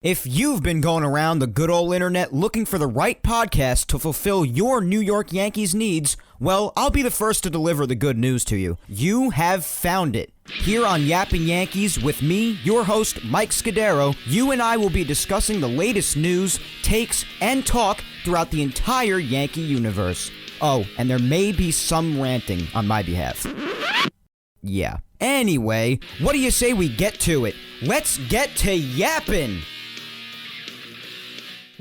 If you've been going around the good old internet looking for the right podcast to fulfill your New York Yankees needs, well, I'll be the first to deliver the good news to you. You have found it. Here on Yapping Yankees with me, your host, Mike Scudero, you and I will be discussing the latest news, takes, and talk throughout the entire Yankee universe. Oh, and there may be some ranting on my behalf. Yeah. Anyway, what do you say we get to it? Let's get to yapping!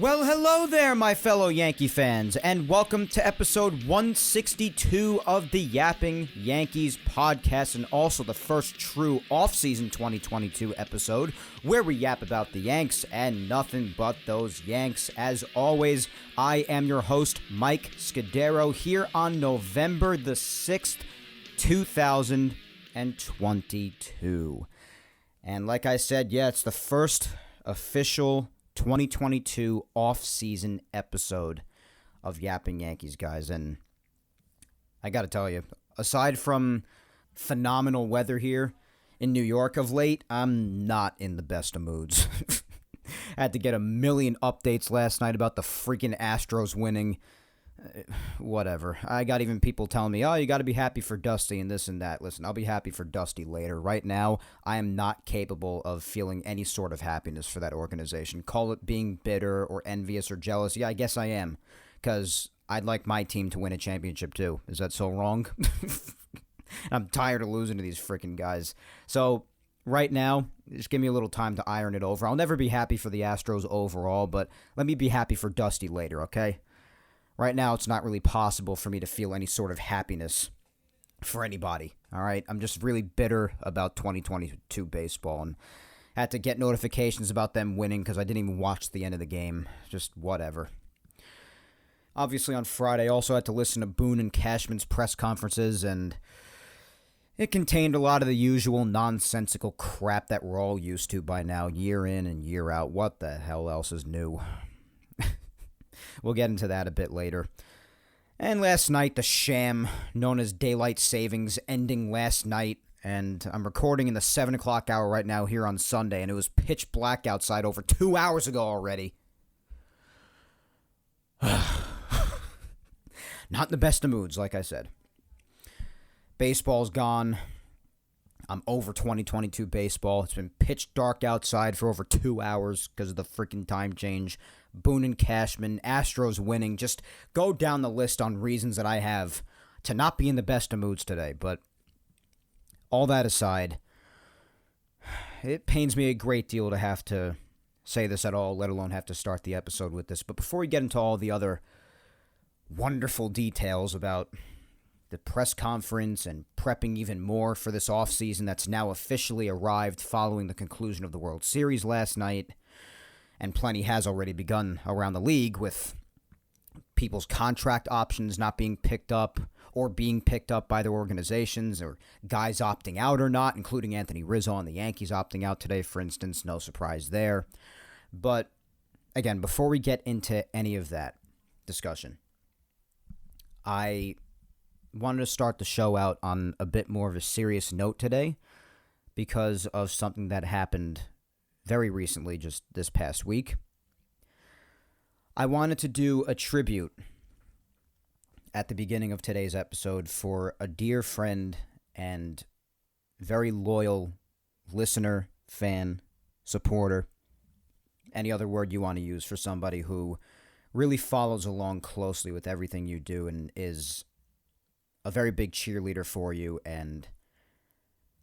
Well, hello there, my fellow Yankee fans, and welcome to episode 162 of the Yapping Yankees podcast, and also the first true off-season 2022 episode, where we yap about the Yanks and nothing but those Yanks. As always, I am your host, Mike Scudero, here on November the 6th, 2022. And like I said, yeah, it's the first official 2022 off-season episode of Yapping Yankees, guys. And I gotta tell you, aside from phenomenal weather here in New York of late, I'm not in the best of moods. I had to get a million updates last night about the freaking Astros winning. Whatever. I got even people telling me, oh, you got to be happy for Dusty and this and that. Listen, I'll be happy for Dusty later. Right now, I am not capable of feeling any sort of happiness for that organization. Call it being bitter or envious or jealous. Yeah, I guess I am, because I'd like my team to win a championship too. Is that so wrong? I'm tired of losing to these freaking guys. So right now, just give me a little time to iron it over. I'll never be happy for the Astros overall, but let me be happy for Dusty later, okay? Right now, it's not really possible for me to feel any sort of happiness for anybody, all right? I'm just really bitter about 2022 baseball and had to get notifications about them winning because I didn't even watch the end of the game. Just whatever. Obviously, on Friday, I also had to listen to Boone and Cashman's press conferences, and it contained a lot of the usual nonsensical crap that we're all used to by now, year in and year out. What the hell else is new? We'll get into that a bit later. And last night, the sham known as daylight savings ending last night, and I'm recording in the 7 o'clock hour right now here on Sunday, and it was pitch black outside over 2 hours ago already. Not in the best of moods, like I said. Baseball's gone. I'm over 2022 baseball. It's been pitch dark outside for over 2 hours because of the freaking time change. Boone and Cashman, Astros winning. Just go down the list on reasons that I have to not be in the best of moods today. But all that aside, it pains me a great deal to have to say this at all, let alone have to start the episode with this. But before we get into all the other wonderful details about the press conference and prepping even more for this offseason that's now officially arrived following the conclusion of the World Series last night, and plenty has already begun around the league with people's contract options not being picked up or being picked up by their organizations, or guys opting out or not, including Anthony Rizzo and the Yankees opting out today, for instance. No surprise there. But again, before we get into any of that discussion, I wanted to start the show out on a bit more of a serious note today because of something that happened very recently, just this past week. I wanted to do a tribute at the beginning of today's episode for a dear friend and very loyal listener, fan, supporter, any other word you want to use for somebody who really follows along closely with everything you do and is a very big cheerleader for you and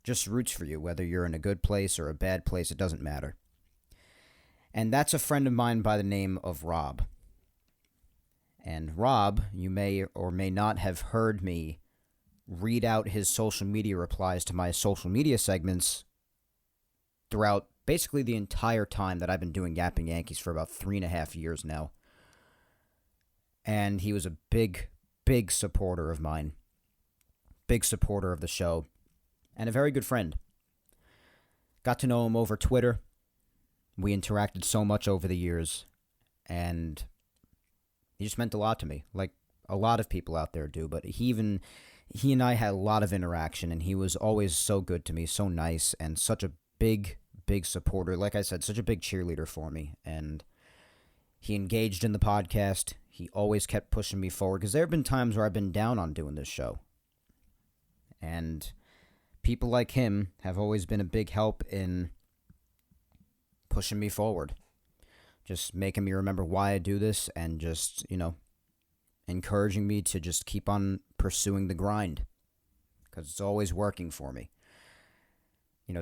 just roots for you, whether you're in a good place or a bad place, it doesn't matter. And that's a friend of mine by the name of Rob. And Rob, you may or may not have heard me read out his social media replies to my social media segments throughout basically the entire time that I've been doing Yapping Yankees for about 3.5 years now. And he was a big, big supporter of mine. Big supporter of the show. And a very good friend. Got to know him over Twitter. We interacted so much over the years. And he just meant a lot to me. Like a lot of people out there do. But he and I had a lot of interaction. And he was always so good to me. So nice. And such a big, big supporter. Like I said, such a big cheerleader for me. And he engaged in the podcast. He always kept pushing me forward because there have been times where I've been down on doing this show. And people like him have always been a big help in pushing me forward. Just making me remember why I do this and just, encouraging me to just keep on pursuing the grind because it's always working for me.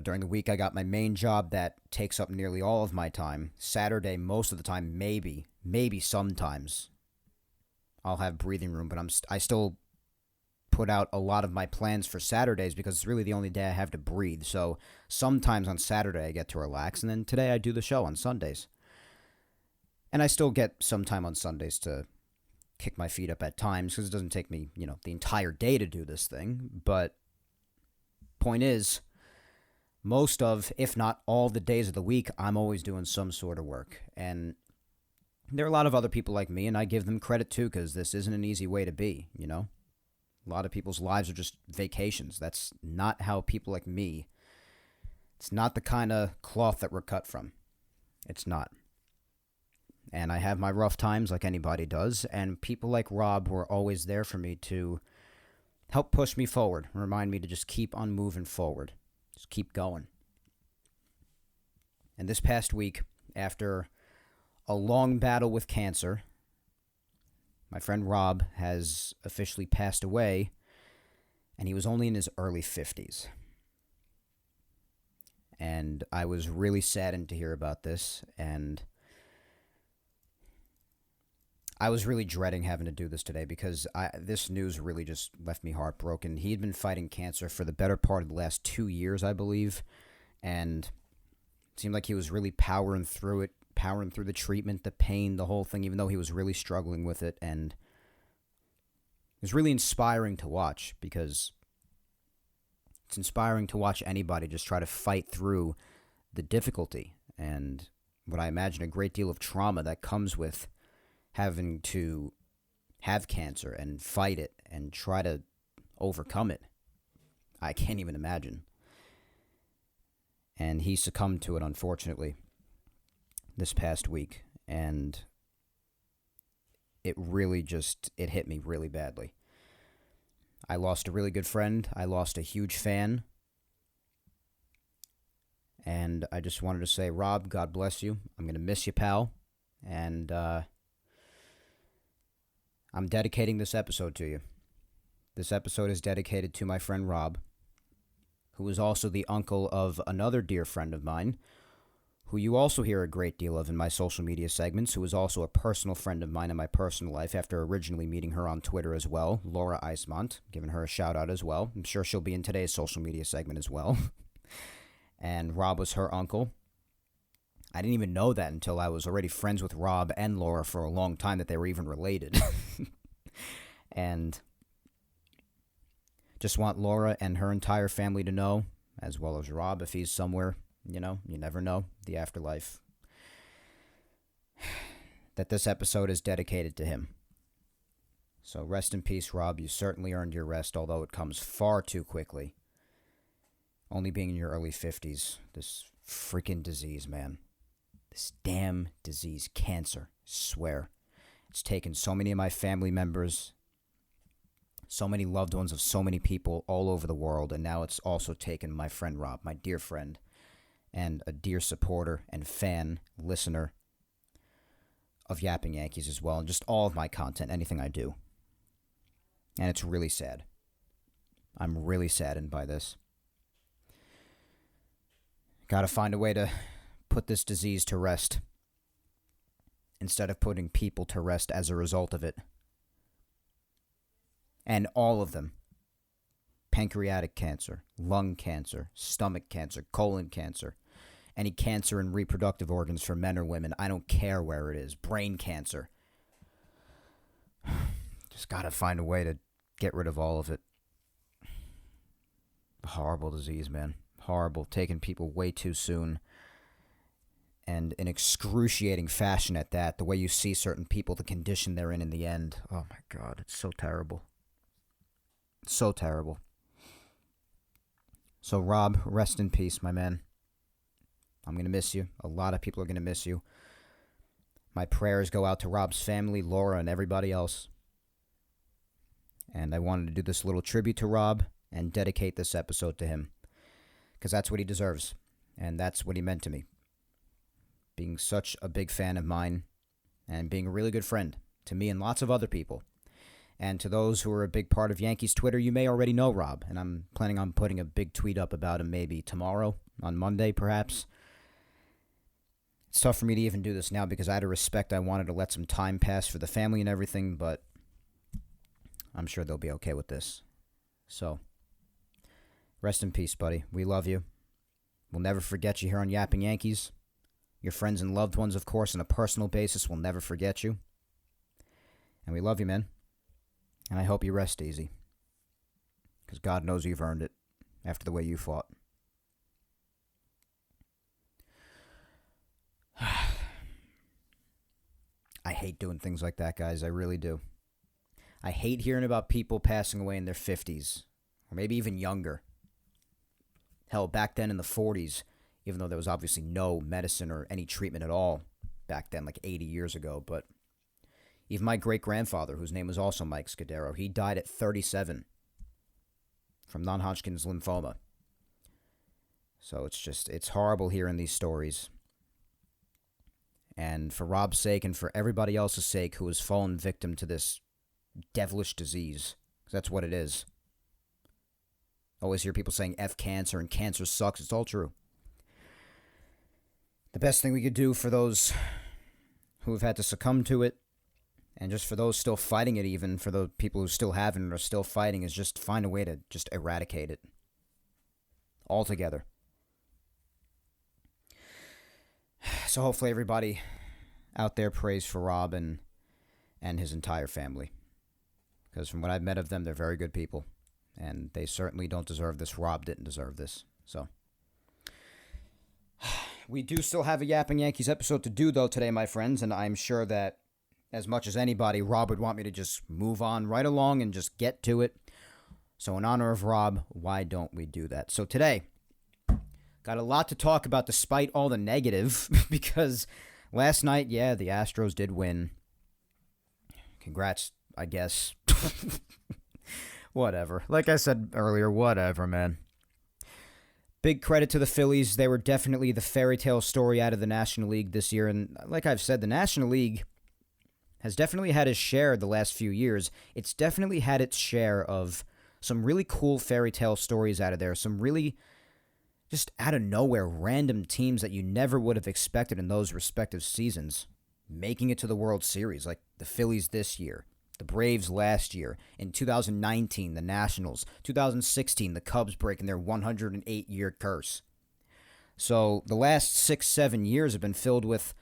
During the week, I got my main job that takes up nearly all of my time. Saturday, most of the time, maybe sometimes I'll have breathing room, but I still put out a lot of my plans for Saturdays because it's really the only day I have to breathe. So sometimes on Saturday I get to relax, and then today I do the show on Sundays. And I still get some time on Sundays to kick my feet up at times because it doesn't take me, the entire day to do this thing. But point is, most of, if not all the days of the week, I'm always doing some sort of work. And there are a lot of other people like me, and I give them credit too because this isn't an easy way to be, A lot of people's lives are just vacations. That's not how people like me, it's not the kind of cloth that we're cut from. It's not. And I have my rough times like anybody does, and people like Rob were always there for me to help push me forward, remind me to just keep on moving forward, just keep going. And this past week, after a long battle with cancer, my friend Rob has officially passed away, and he was only in his early 50s. And I was really saddened to hear about this, and I was really dreading having to do this today because this news really just left me heartbroken. He had been fighting cancer for the better part of the last 2 years, I believe, and it seemed like he was really powering through it, powering through the treatment, the pain, the whole thing, even though he was really struggling with it. And it was really inspiring to watch because it's inspiring to watch anybody just try to fight through the difficulty and what I imagine a great deal of trauma that comes with having to have cancer and fight it and try to overcome it. I can't even imagine. And he succumbed to it, unfortunately, this past week. And it really it hit me really badly. I lost a really good friend. I lost a huge fan. And I just wanted to say, Rob, God bless you. I'm going to miss you, pal. And I'm dedicating this episode to you. This episode is dedicated to my friend Rob, who is also the uncle of another dear friend of mine, who you also hear a great deal of in my social media segments, who is also a personal friend of mine in my personal life after originally meeting her on Twitter as well, Laura Eismont, giving her a shout out as well. I'm sure she'll be in today's social media segment as well. And Rob was her uncle. I didn't even know that until I was already friends with Rob and Laura for a long time, that they were even related. And just want Laura and her entire family to know, as well as Rob, if he's somewhere, you never know, the afterlife, that this episode is dedicated to him. So rest in peace, Rob. You certainly earned your rest, although it comes far too quickly. Only being in your early 50s, this freaking disease, man. This damn disease, cancer, I swear. It's taken so many of my family members, so many loved ones of so many people all over the world, and now it's also taken my friend Rob, my dear friend, and a dear supporter and fan, listener of Yapping Yankees as well, and just all of my content, anything I do. And it's really sad. I'm really saddened by this. Gotta find a way to put this disease to rest instead of putting people to rest as a result of it. And all of them. Pancreatic cancer, lung cancer, stomach cancer, colon cancer, any cancer in reproductive organs for men or women. I don't care where it is. Brain cancer. Just gotta find a way to get rid of all of it. Horrible disease, man. Horrible. Taking people way too soon. And in excruciating fashion at that. The way you see certain people, the condition they're in the end. Oh my God, it's so terrible. So terrible. So Rob, rest in peace, my man. I'm going to miss you. A lot of people are going to miss you. My prayers go out to Rob's family, Laura, and everybody else. And I wanted to do this little tribute to Rob and dedicate this episode to him. Because that's what he deserves. And that's what he meant to me. Being such a big fan of mine and being a really good friend to me and lots of other people. And to those who are a big part of Yankees Twitter, you may already know Rob. And I'm planning on putting a big tweet up about him maybe tomorrow, on Monday perhaps. It's tough for me to even do this now because out of respect, I wanted to let some time pass for the family and everything, but I'm sure they'll be okay with this. So, rest in peace, buddy. We love you. We'll never forget you here on Yapping Yankees. Your friends and loved ones, of course, on a personal basis will never forget you. And we love you, man. And I hope you rest easy. Because God knows you've earned it after the way you fought. I hate doing things like that, guys. I really do. I hate hearing about people passing away in their 50s. Or maybe even younger. Hell, back then in the 40s, even though there was obviously no medicine or any treatment at all back then, like 80 years ago. But even my great-grandfather, whose name was also Mike Scudero, he died at 37 from non-Hodgkin's lymphoma. So it's horrible hearing these stories. And for Rob's sake and for everybody else's sake who has fallen victim to this devilish disease, because that's what it is. Always hear people saying F cancer and cancer sucks. It's all true. The best thing we could do for those who have had to succumb to it, and just for those still fighting it, even for the people who still haven't and are still fighting, is just find a way to just eradicate it altogether. So hopefully everybody out there prays for Rob and his entire family. Because from what I've met of them, they're very good people. And they certainly don't deserve this. Rob didn't deserve this. So we do still have a Yapping Yankees episode to do, though, today, my friends. And I'm sure that as much as anybody, Rob would want me to just move on right along and just get to it. So in honor of Rob, why don't we do that? So today, got a lot to talk about despite all the negative. Because last night, yeah, the Astros did win. Congrats, I guess. Whatever. Like I said earlier, whatever, man. Big credit to the Phillies. They were definitely the fairy tale story out of the National League this year. And like I've said, the National League has definitely had its share the last few years. It's definitely had its share of some really cool fairy tale stories out of there. Some really just out of nowhere random teams that you never would have expected in those respective seasons making it to the World Series, like the Phillies this year. The Braves last year. In 2019, the Nationals. 2016, the Cubs breaking their 108-year curse. So the last 6-7 years have been filled with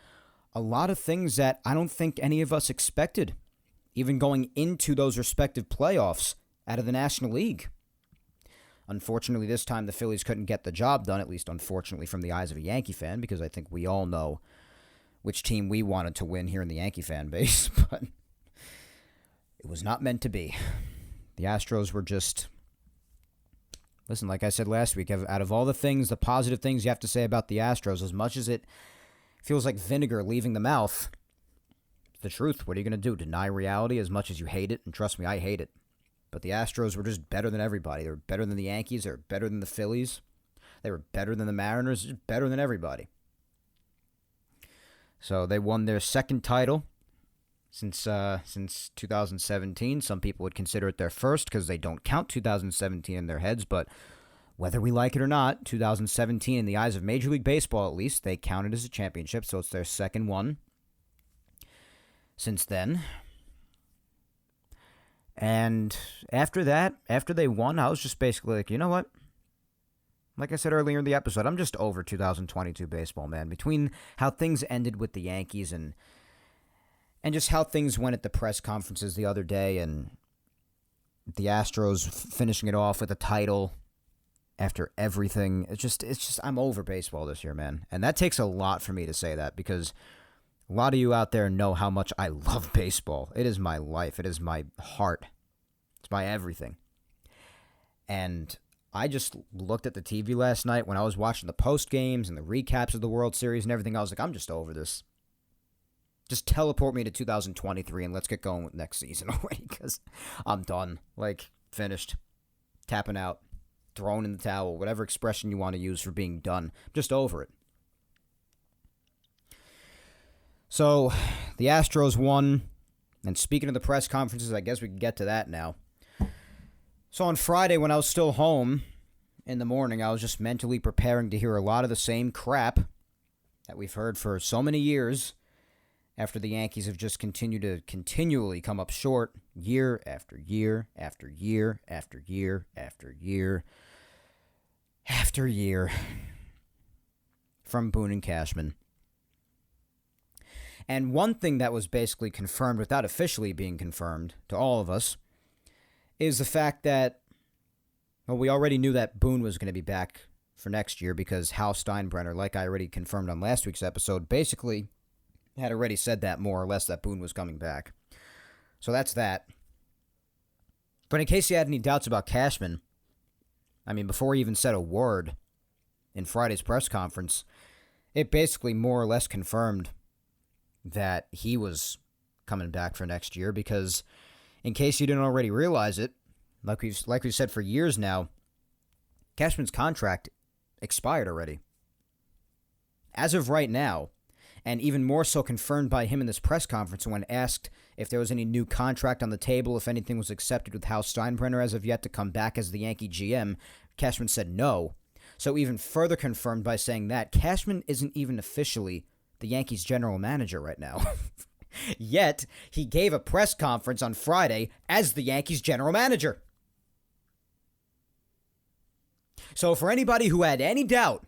a lot of things that I don't think any of us expected, even going into those respective playoffs out of the National League. Unfortunately, this time the Phillies couldn't get the job done, at least unfortunately from the eyes of a Yankee fan, because I think we all know which team we wanted to win here in the Yankee fan base, but it was not meant to be. The Astros were just... Listen, like I said last week, out of all the things, the positive things you have to say about the Astros, as much as it feels like vinegar leaving the mouth, it's the truth. What are you going to do? Deny reality as much as you hate it? And trust me, I hate it. But the Astros were just better than everybody. They were better than the Yankees. They were better than the Phillies. They were better than the Mariners. Just better than everybody. So they won their second title since 2017. Some people would consider it their first because they don't count 2017 in their heads. But whether we like it or not, 2017, in the eyes of Major League Baseball at least, they count it as a championship. So it's their second one since then. And after that, after they won, I was just basically like, you know what? Like I said earlier in the episode, I'm just over 2022 baseball, man. Between how things ended with the Yankees and just how things went at the press conferences the other day, and the Astros finishing it off with a title after everything. It's just I'm over baseball this year, man. And that takes a lot for me to say that, because a lot of you out there know how much I love baseball. It is my life. It is my heart. It's my everything. And I just looked at the TV last night when I was watching the post games and the recaps of the World Series and everything. I was like, I'm just over this. Just teleport me to 2023 and let's get going with next season already because I'm done. Like, finished. Tapping out. Throwing in the towel. Whatever expression you want to use for being done. Just over it. So, the Astros won. And speaking of the press conferences, I guess we can get to that now. So on Friday, when I was still home in the morning, I was just mentally preparing to hear a lot of the same crap that we've heard for so many years after the Yankees have just continued to continually come up short year after year after year after year after year after year from Boone and Cashman. And one thing that was basically confirmed without officially being confirmed to all of us is the fact that, well, we already knew that Boone was going to be back for next year because Hal Steinbrenner, like I already confirmed on last week's episode, basically had already said that more or less that Boone was coming back. So that's that. But in case you had any doubts about Cashman, I mean, before he even said a word in Friday's press conference, it basically more or less confirmed that he was coming back for next year because in case you didn't already realize it, like we've said for years now, Cashman's contract expired already. As of right now, and even more so confirmed by him in this press conference when asked if there was any new contract on the table, if anything was accepted with Hal Steinbrenner as of yet to come back as the Yankee GM, Cashman said no. So even further confirmed by saying that Cashman isn't even officially the Yankees general manager right now. Yet, he gave a press conference on Friday as the Yankees general manager. So for anybody who had any doubt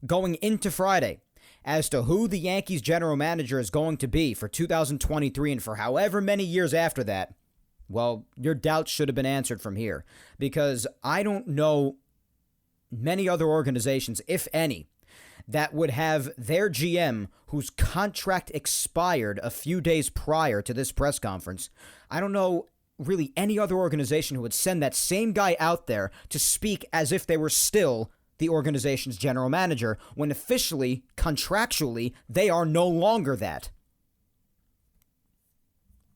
going into Friday as to who the Yankees general manager is going to be for 2023 and for however many years after that, well, your doubts should have been answered from here. Because I don't know many other organizations, if any, that would have their GM whose contract expired a few days prior to this press conference. I don't know really any other organization who would send that same guy out there to speak as if they were still the organization's general manager when officially, contractually, they are no longer that.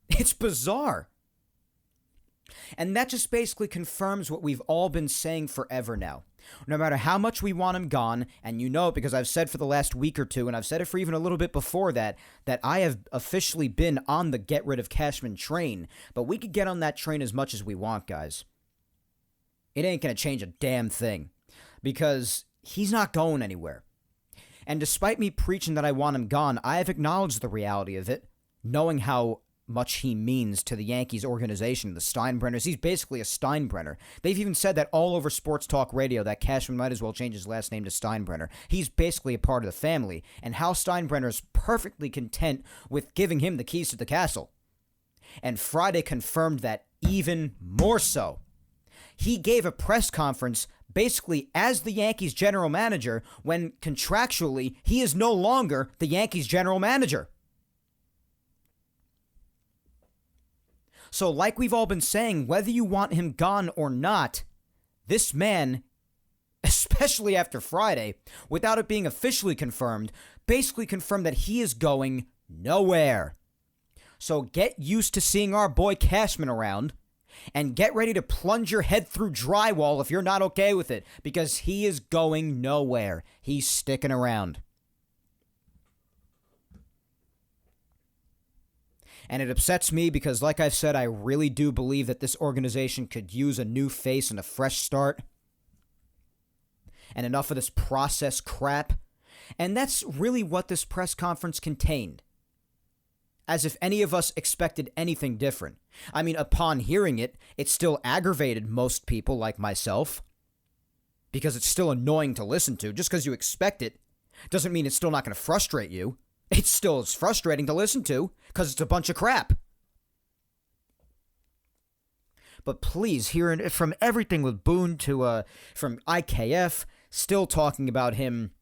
It's bizarre. And that just basically confirms what we've all been saying forever now. No matter how much we want him gone, and you know it because I've said for the last week or two, and I've said it for even a little bit before that I have officially been on the get rid of Cashman train, but we could get on that train as much as we want, guys. It ain't going to change a damn thing because he's not going anywhere. And despite me preaching that I want him gone, I have acknowledged the reality of it, knowing how much he means to the Yankees organization, the Steinbrenners. He's basically a Steinbrenner. They've even said that all over sports talk radio that Cashman might as well change his last name to Steinbrenner. He's basically a part of the family, and Hal Steinbrenner is perfectly content with giving him the keys to the castle. And Friday confirmed that even more so. He gave a press conference basically as the Yankees general manager when contractually he is no longer the Yankees general manager. So like we've all been saying, whether you want him gone or not, this man, especially after Friday, without it being officially confirmed, basically confirmed that he is going nowhere. So get used to seeing our boy Cashman around, and get ready to plunge your head through drywall if you're not okay with it, because he is going nowhere. He's sticking around. And it upsets me because, like I've said, I really do believe that this organization could use a new face and a fresh start. And enough of this process crap. And that's really what this press conference contained. As if any of us expected anything different. I mean, upon hearing it, it still aggravated most people like myself. Because it's still annoying to listen to. Just because you expect it doesn't mean it's still not going to frustrate you. It still is frustrating to listen to because it's a bunch of crap. But please, hearing from everything with Boone to from IKF, still talking about him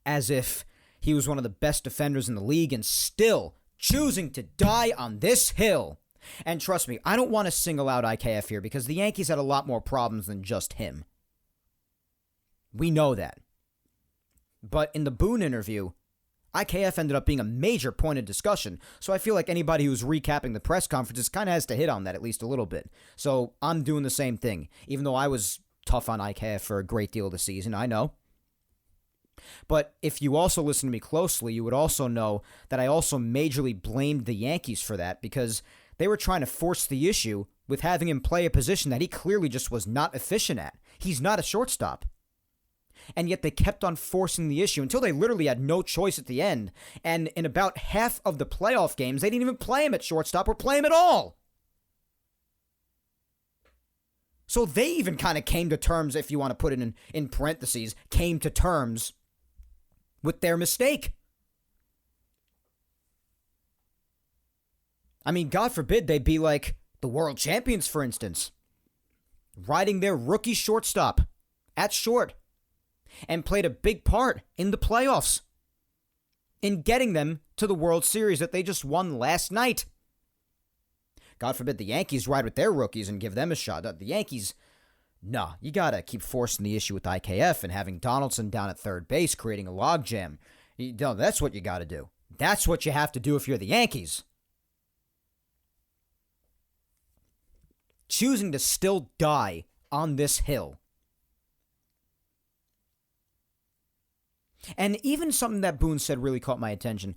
as if he was one of the best defenders in the league and still choosing to die on this hill. And trust me, I don't want to single out IKF here because the Yankees had a lot more problems than just him. We know that. But in the Boone interview, IKF ended up being a major point of discussion. So I feel like anybody who's recapping the press conferences kind of has to hit on that at least a little bit. So I'm doing the same thing. Even though I was tough on IKF for a great deal of the season, I know. But if you also listen to me closely, you would also know that I also majorly blamed the Yankees for that because they were trying to force the issue with having him play a position that he clearly just was not efficient at. He's not a shortstop. And yet they kept on forcing the issue until they literally had no choice at the end. And in about half of the playoff games, they didn't even play him at shortstop or play him at all. So they even kind of came to terms, if you want to put it in parentheses, came to terms with their mistake. I mean, God forbid they be like the world champions, for instance, riding their rookie shortstop at short and played a big part in the playoffs in getting them to the World Series that they just won last night. God forbid the Yankees ride with their rookies and give them a shot. The Yankees, nah, you got to keep forcing the issue with IKF and having Donaldson down at third base, creating a logjam. That's what you got to do. That's what you have to do if you're the Yankees. Choosing to still die on this hill. And even something that Boone said really caught my attention.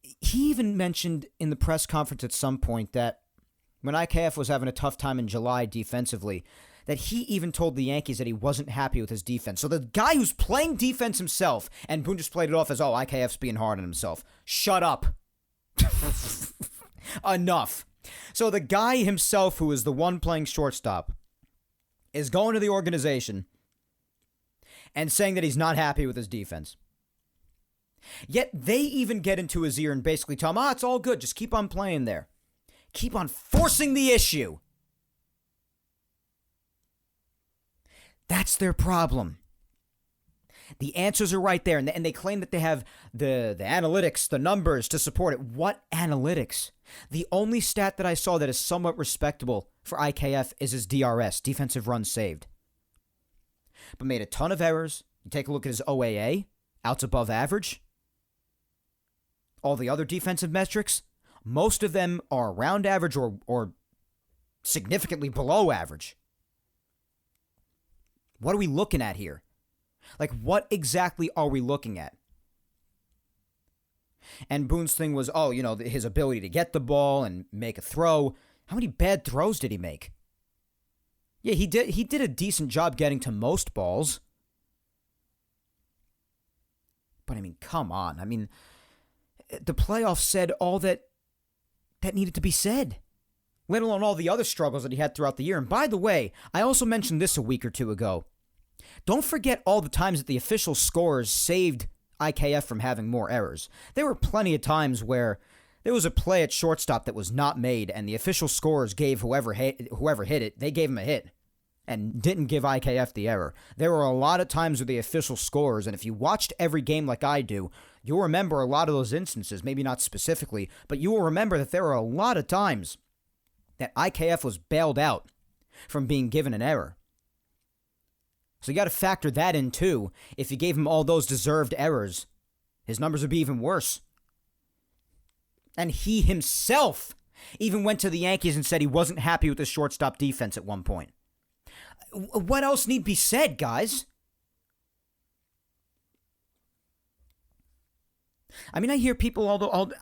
He even mentioned in the press conference at some point that when IKF was having a tough time in July defensively, that he even told the Yankees that he wasn't happy with his defense. So the guy who's playing defense himself, and Boone just played it off as, oh, IKF's being hard on himself. Shut up. Enough. So the guy himself, who is the one playing shortstop, is going to the organization and saying that he's not happy with his defense. Yet they even get into his ear and basically tell him, it's all good, just keep on playing there. Keep on forcing the issue. That's their problem. The answers are right there, and they claim that they have the analytics, the numbers to support it. What analytics? The only stat that I saw that is somewhat respectable for IKF is his DRS, defensive runs saved. But made a ton of errors. You take a look at his OAA, outs above average. All the other defensive metrics, most of them are around average or significantly below average. What are we looking at here? Like, what exactly are we looking at? And Boone's thing was, his ability to get the ball and make a throw. How many bad throws did he make? Yeah, he did a decent job getting to most balls. But, I mean, come on. I mean, the playoffs said all that needed to be said, let alone all the other struggles that he had throughout the year. And by the way, I also mentioned this a week or two ago. Don't forget all the times that the official scorers saved IKF from having more errors. There were plenty of times where there was a play at shortstop that was not made, and the official scorers gave whoever hit it, they gave him a hit and didn't give IKF the error. There were a lot of times with the official scorers, and if you watched every game like I do, you'll remember a lot of those instances, maybe not specifically, but you will remember that there were a lot of times that IKF was bailed out from being given an error. So you got to factor that in too. If you gave him all those deserved errors, his numbers would be even worse. And he himself even went to the Yankees and said he wasn't happy with the shortstop defense at one point. What else need be said, guys? I mean, I hear people,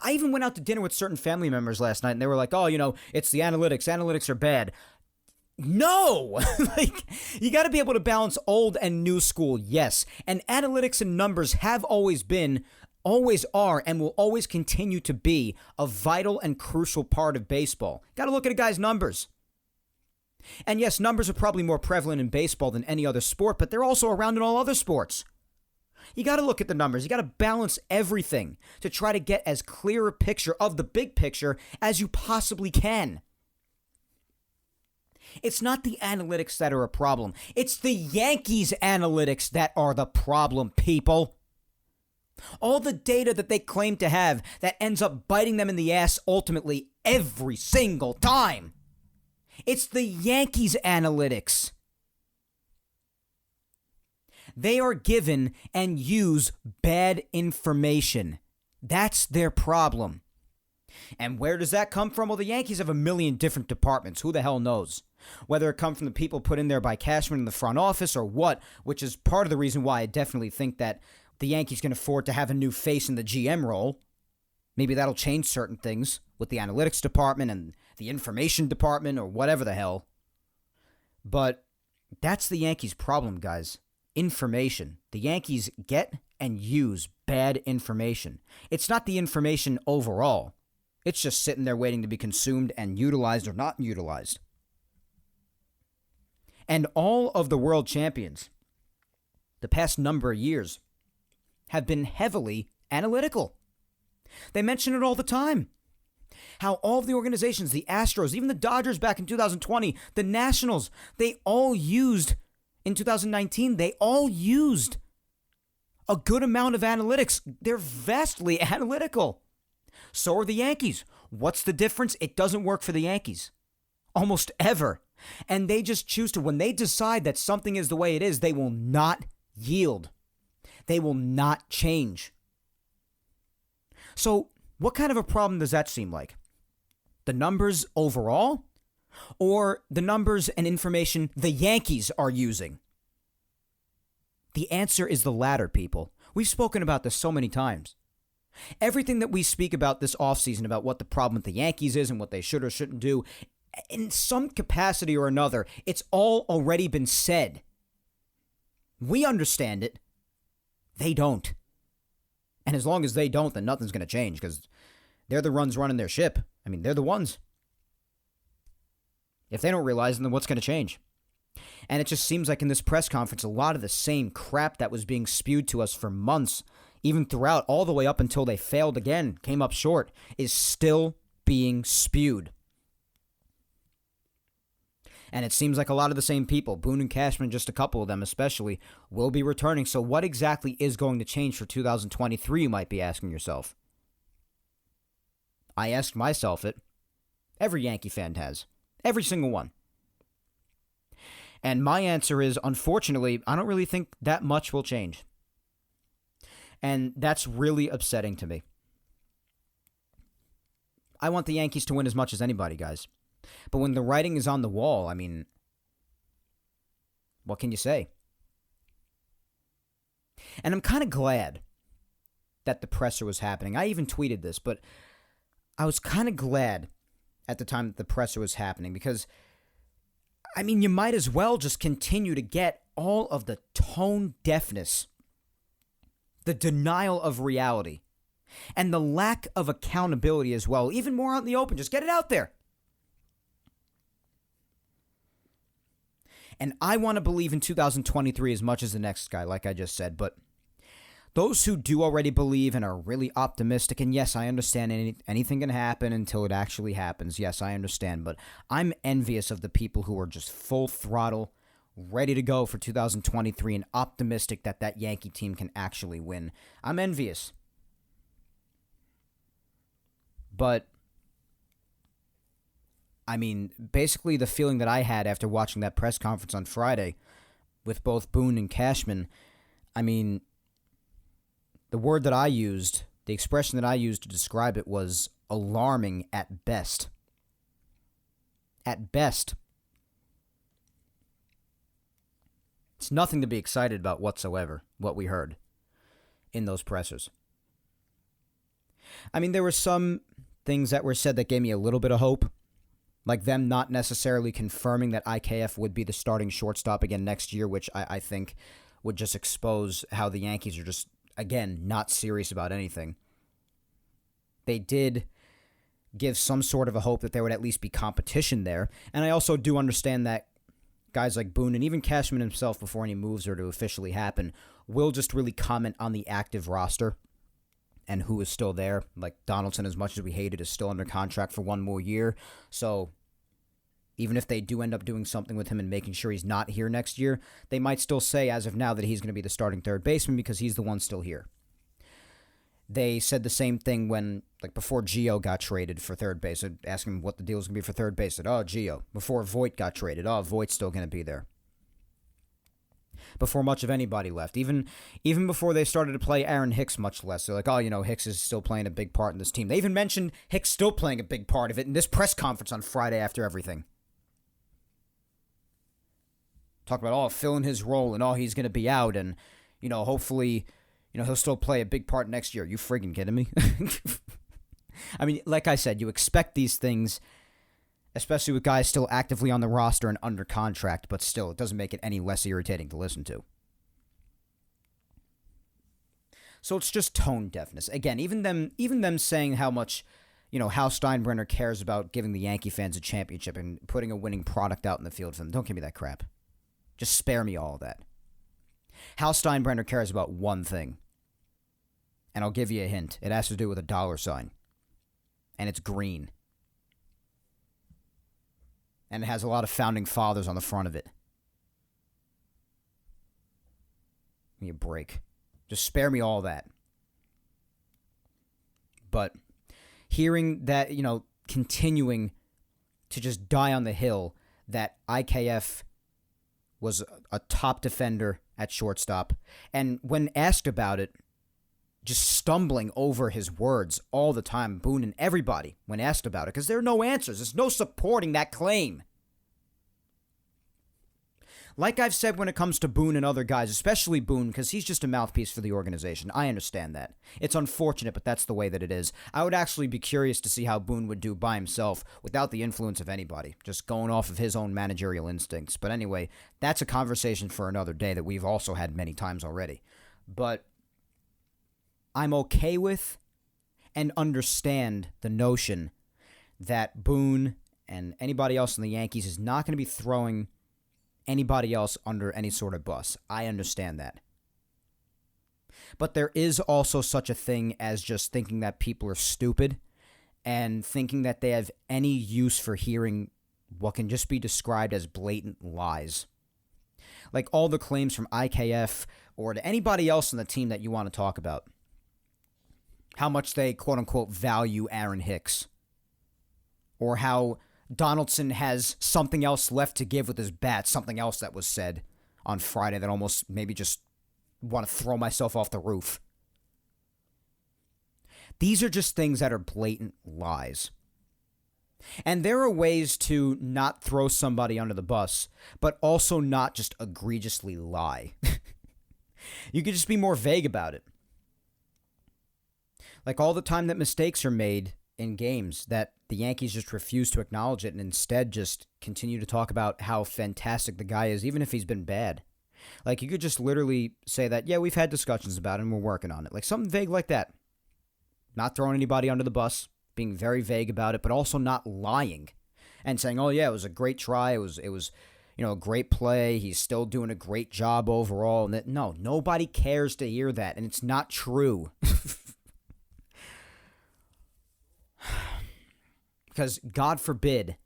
I even went out to dinner with certain family members last night, and they were like, it's the analytics. Analytics are bad. No! You got to be able to balance old and new school, yes. And analytics and numbers have always been, always are, and will always continue to be a vital and crucial part of baseball. Got to look at a guy's numbers. And yes, numbers are probably more prevalent in baseball than any other sport, but they're also around in all other sports. You got to look at the numbers. You got to balance everything to try to get as clear a picture of the big picture as you possibly can. It's not the analytics that are a problem. It's the Yankees' analytics that are the problem, people. All the data that they claim to have that ends up biting them in the ass ultimately every single time. It's the Yankees' analytics. They are given and use bad information. That's their problem. And where does that come from? Well, the Yankees have a million different departments. Who the hell knows? Whether it comes from the people put in there by Cashman in the front office or what, which is part of the reason why I definitely think that the Yankees can afford to have a new face in the GM role. Maybe that'll change certain things with the analytics department and the information department or whatever the hell. But that's the Yankees' problem, guys. Information. The Yankees get and use bad information. It's not the information overall. It's just sitting there waiting to be consumed and utilized or not utilized. And all of the world champions, the past number of years, have been heavily analytical. They mention it all the time. How all of the organizations, the Astros, even the Dodgers back in 2020, the Nationals, they all used, in 2019, they all used a good amount of analytics. They're vastly analytical. So are the Yankees. What's the difference? It doesn't work for the Yankees. Almost ever. And they just choose to, when they decide that something is the way it is, they will not yield. They will not change. So what kind of a problem does that seem like? The numbers overall? Or the numbers and information the Yankees are using? The answer is the latter, people. We've spoken about this so many times. Everything that we speak about this offseason about what the problem with the Yankees is and what they should or shouldn't do, in some capacity or another, it's all already been said. We understand it. They don't. And as long as they don't, then nothing's going to change because they're the ones running their ship. I mean, they're the ones. If they don't realize it, then what's going to change? And it just seems like in this press conference, a lot of the same crap that was being spewed to us for months, even throughout, all the way up until they failed again, came up short, is still being spewed. And it seems like a lot of the same people, Boone and Cashman, just a couple of them especially, will be returning. So what exactly is going to change for 2023, you might be asking yourself? I asked myself it. Every Yankee fan has. Every single one. And my answer is, unfortunately, I don't really think that much will change. And that's really upsetting to me. I want the Yankees to win as much as anybody, guys. But when the writing is on the wall, I mean, what can you say? And I'm kind of glad that the presser was happening. I even tweeted this, but I was kind of glad at the time that the presser was happening because, I mean, you might as well just continue to get all of the tone deafness, the denial of reality, and the lack of accountability as well, even more out in the open. Just get it out there. And I want to believe in 2023 as much as the next guy, like I just said. But those who do already believe and are really optimistic, and yes, I understand anything can happen until it actually happens. Yes, I understand. But I'm envious of the people who are just full throttle, ready to go for 2023 and optimistic that that Yankee team can actually win. I'm envious. But I mean, basically the feeling that I had after watching that press conference on Friday with both Boone and Cashman, I mean, the word that I used, the expression that I used to describe it was alarming at best. At best. It's nothing to be excited about whatsoever, what we heard in those pressers. I mean, there were some things that were said that gave me a little bit of hope. Like them not necessarily confirming that IKF would be the starting shortstop again next year, which I think would just expose how the Yankees are just, again, not serious about anything. They did give some sort of a hope that there would at least be competition there. And I also do understand that guys like Boone and even Cashman himself, before any moves are to officially happen, will just really comment on the active roster and who is still there. Like Donaldson, as much as we hate it, is still under contract for one more year. So even if they do end up doing something with him and making sure he's not here next year, they might still say as of now that he's going to be the starting third baseman because he's the one still here. They said the same thing when, like before Gio got traded for third base, asking him what the deal was going to be for third base. Said, oh, Gio. Before Voit got traded, oh, Voit's still going to be there. before much of anybody left. Even before they started to play Aaron Hicks much less. They're like, oh, Hicks is still playing a big part in this team. They even mentioned Hicks still playing a big part of it in this press conference on Friday after everything. Talk about, filling his role and, he's going to be out and, hopefully, he'll still play a big part next year. You friggin' kidding me? I mean, like I said, you expect these things, especially with guys still actively on the roster and under contract, but still, it doesn't make it any less irritating to listen to. So it's just tone deafness. Again, even them saying how much, Hal Steinbrenner cares about giving the Yankee fans a championship and putting a winning product out in the field for them. Don't give me that crap. Just spare me all of that. Hal Steinbrenner cares about one thing. And I'll give you a hint. It has to do with a dollar sign. And it's green. And it has a lot of founding fathers on the front of it. Give me a break. Just spare me all that. But hearing that, continuing to just die on the hill that IKF was a top defender at shortstop, and when asked about it, just stumbling over his words all the time, Boone and everybody, when asked about it, because there are no answers. There's no supporting that claim. Like I've said when it comes to Boone and other guys, especially Boone, because he's just a mouthpiece for the organization. I understand that. It's unfortunate, but that's the way that it is. I would actually be curious to see how Boone would do by himself without the influence of anybody, just going off of his own managerial instincts. But anyway, that's a conversation for another day that we've also had many times already. But I'm okay with and understand the notion that Boone and anybody else in the Yankees is not going to be throwing anybody else under any sort of bus. I understand that. But there is also such a thing as just thinking that people are stupid and thinking that they have any use for hearing what can just be described as blatant lies. Like all the claims from IKF or to anybody else on the team that you want to talk about. How much they, quote-unquote, value Aaron Hicks. Or how Donaldson has something else left to give with his bat, something else that was said on Friday that almost maybe just want to throw myself off the roof. These are just things that are blatant lies. And there are ways to not throw somebody under the bus, but also not just egregiously lie. You could just be more vague about it. Like all the time that mistakes are made in games that the Yankees just refuse to acknowledge it and instead just continue to talk about how fantastic the guy is, even if he's been bad. Like, you could just literally say that, yeah, we've had discussions about it and we're working on it. Like, something vague like that. Not throwing anybody under the bus, being very vague about it, but also not lying and saying, oh, yeah, it was a great try. It was a great play. He's still doing a great job overall. And no, nobody cares to hear that, and it's not true. Because, God forbid,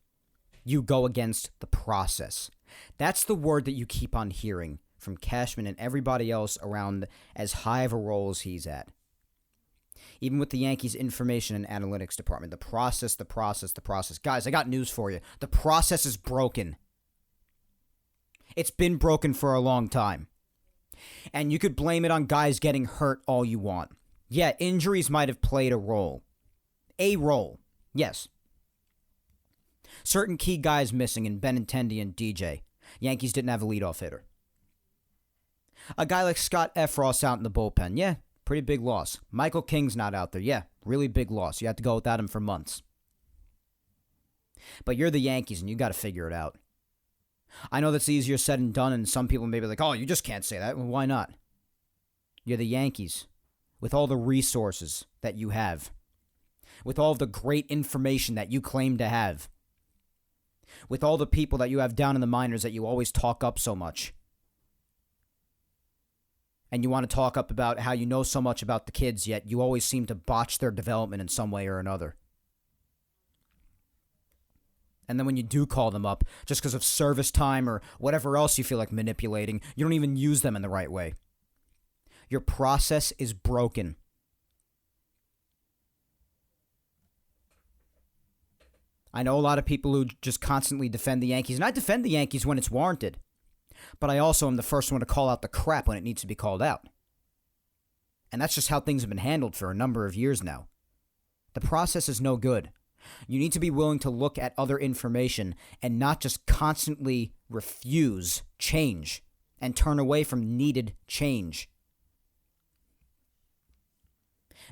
you go against the process. That's the word that you keep on hearing from Cashman and everybody else around as high of a role as he's at. Even with the Yankees' information and analytics department, the process. Guys, I got news for you. The process is broken. It's been broken for a long time. And you could blame it on guys getting hurt all you want. Yeah, injuries might have played a role. A role, yes. Certain key guys missing in Benintendi and DJ. Yankees didn't have a leadoff hitter. A guy like Scott Efros out in the bullpen. Yeah, pretty big loss. Michael King's not out there. Yeah, really big loss. You have to go without him for months. But you're the Yankees and you got to figure it out. I know that's easier said than done, and some people may be like, oh, you just can't say that. Well, why not? You're the Yankees with all the resources that you have. With all of the great information that you claim to have. With all the people that you have down in the minors that you always talk up so much. And you want to talk up about how you know so much about the kids, yet you always seem to botch their development in some way or another. And then when you do call them up, just because of service time or whatever else you feel like manipulating, you don't even use them in the right way. Your process is broken. I know a lot of people who just constantly defend the Yankees, and I defend the Yankees when it's warranted. But I also am the first one to call out the crap when it needs to be called out. And that's just how things have been handled for a number of years now. The process is no good. You need to be willing to look at other information and not just constantly refuse change and turn away from needed change.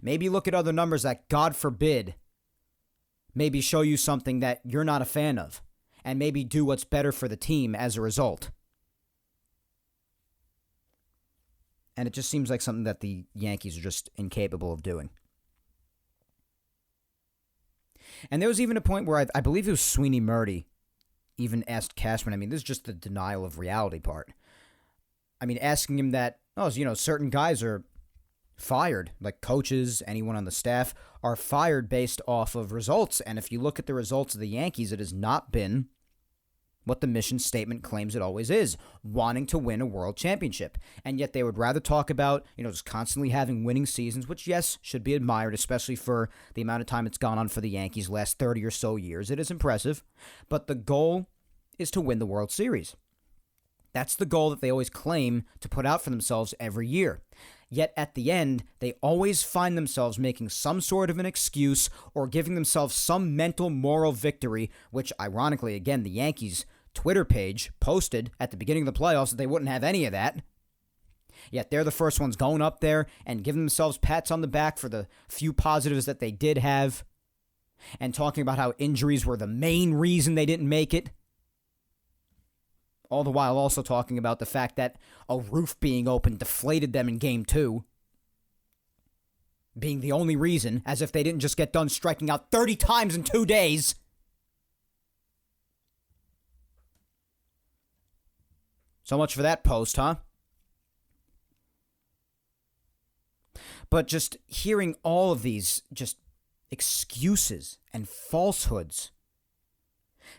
Maybe look at other numbers that, God forbid, maybe show you something that you're not a fan of, and maybe do what's better for the team as a result. And it just seems like something that the Yankees are just incapable of doing. And there was even a point where I believe it was Sweeney Murdy even asked Cashman, I mean, this is just the denial of reality part. I mean, asking him that, certain guys are fired, like coaches, anyone on the staff, are fired based off of results. And if you look at the results of the Yankees, it has not been what the mission statement claims it always is, wanting to win a world championship. And yet they would rather talk about, just constantly having winning seasons, which, yes, should be admired, especially for the amount of time it's gone on for the Yankees last 30 or so years. It is impressive. But the goal is to win the World Series. That's the goal that they always claim to put out for themselves every year. Yet at the end, they always find themselves making some sort of an excuse or giving themselves some mental moral victory, which ironically, again, the Yankees' Twitter page posted at the beginning of the playoffs that they wouldn't have any of that. Yet they're the first ones going up there and giving themselves pats on the back for the few positives that they did have and talking about how injuries were the main reason they didn't make it. All the while also talking about the fact that a roof being open deflated them in Game 2. Being the only reason, as if they didn't just get done striking out 30 times in 2 days. So much for that post, huh? But just hearing all of these just excuses and falsehoods.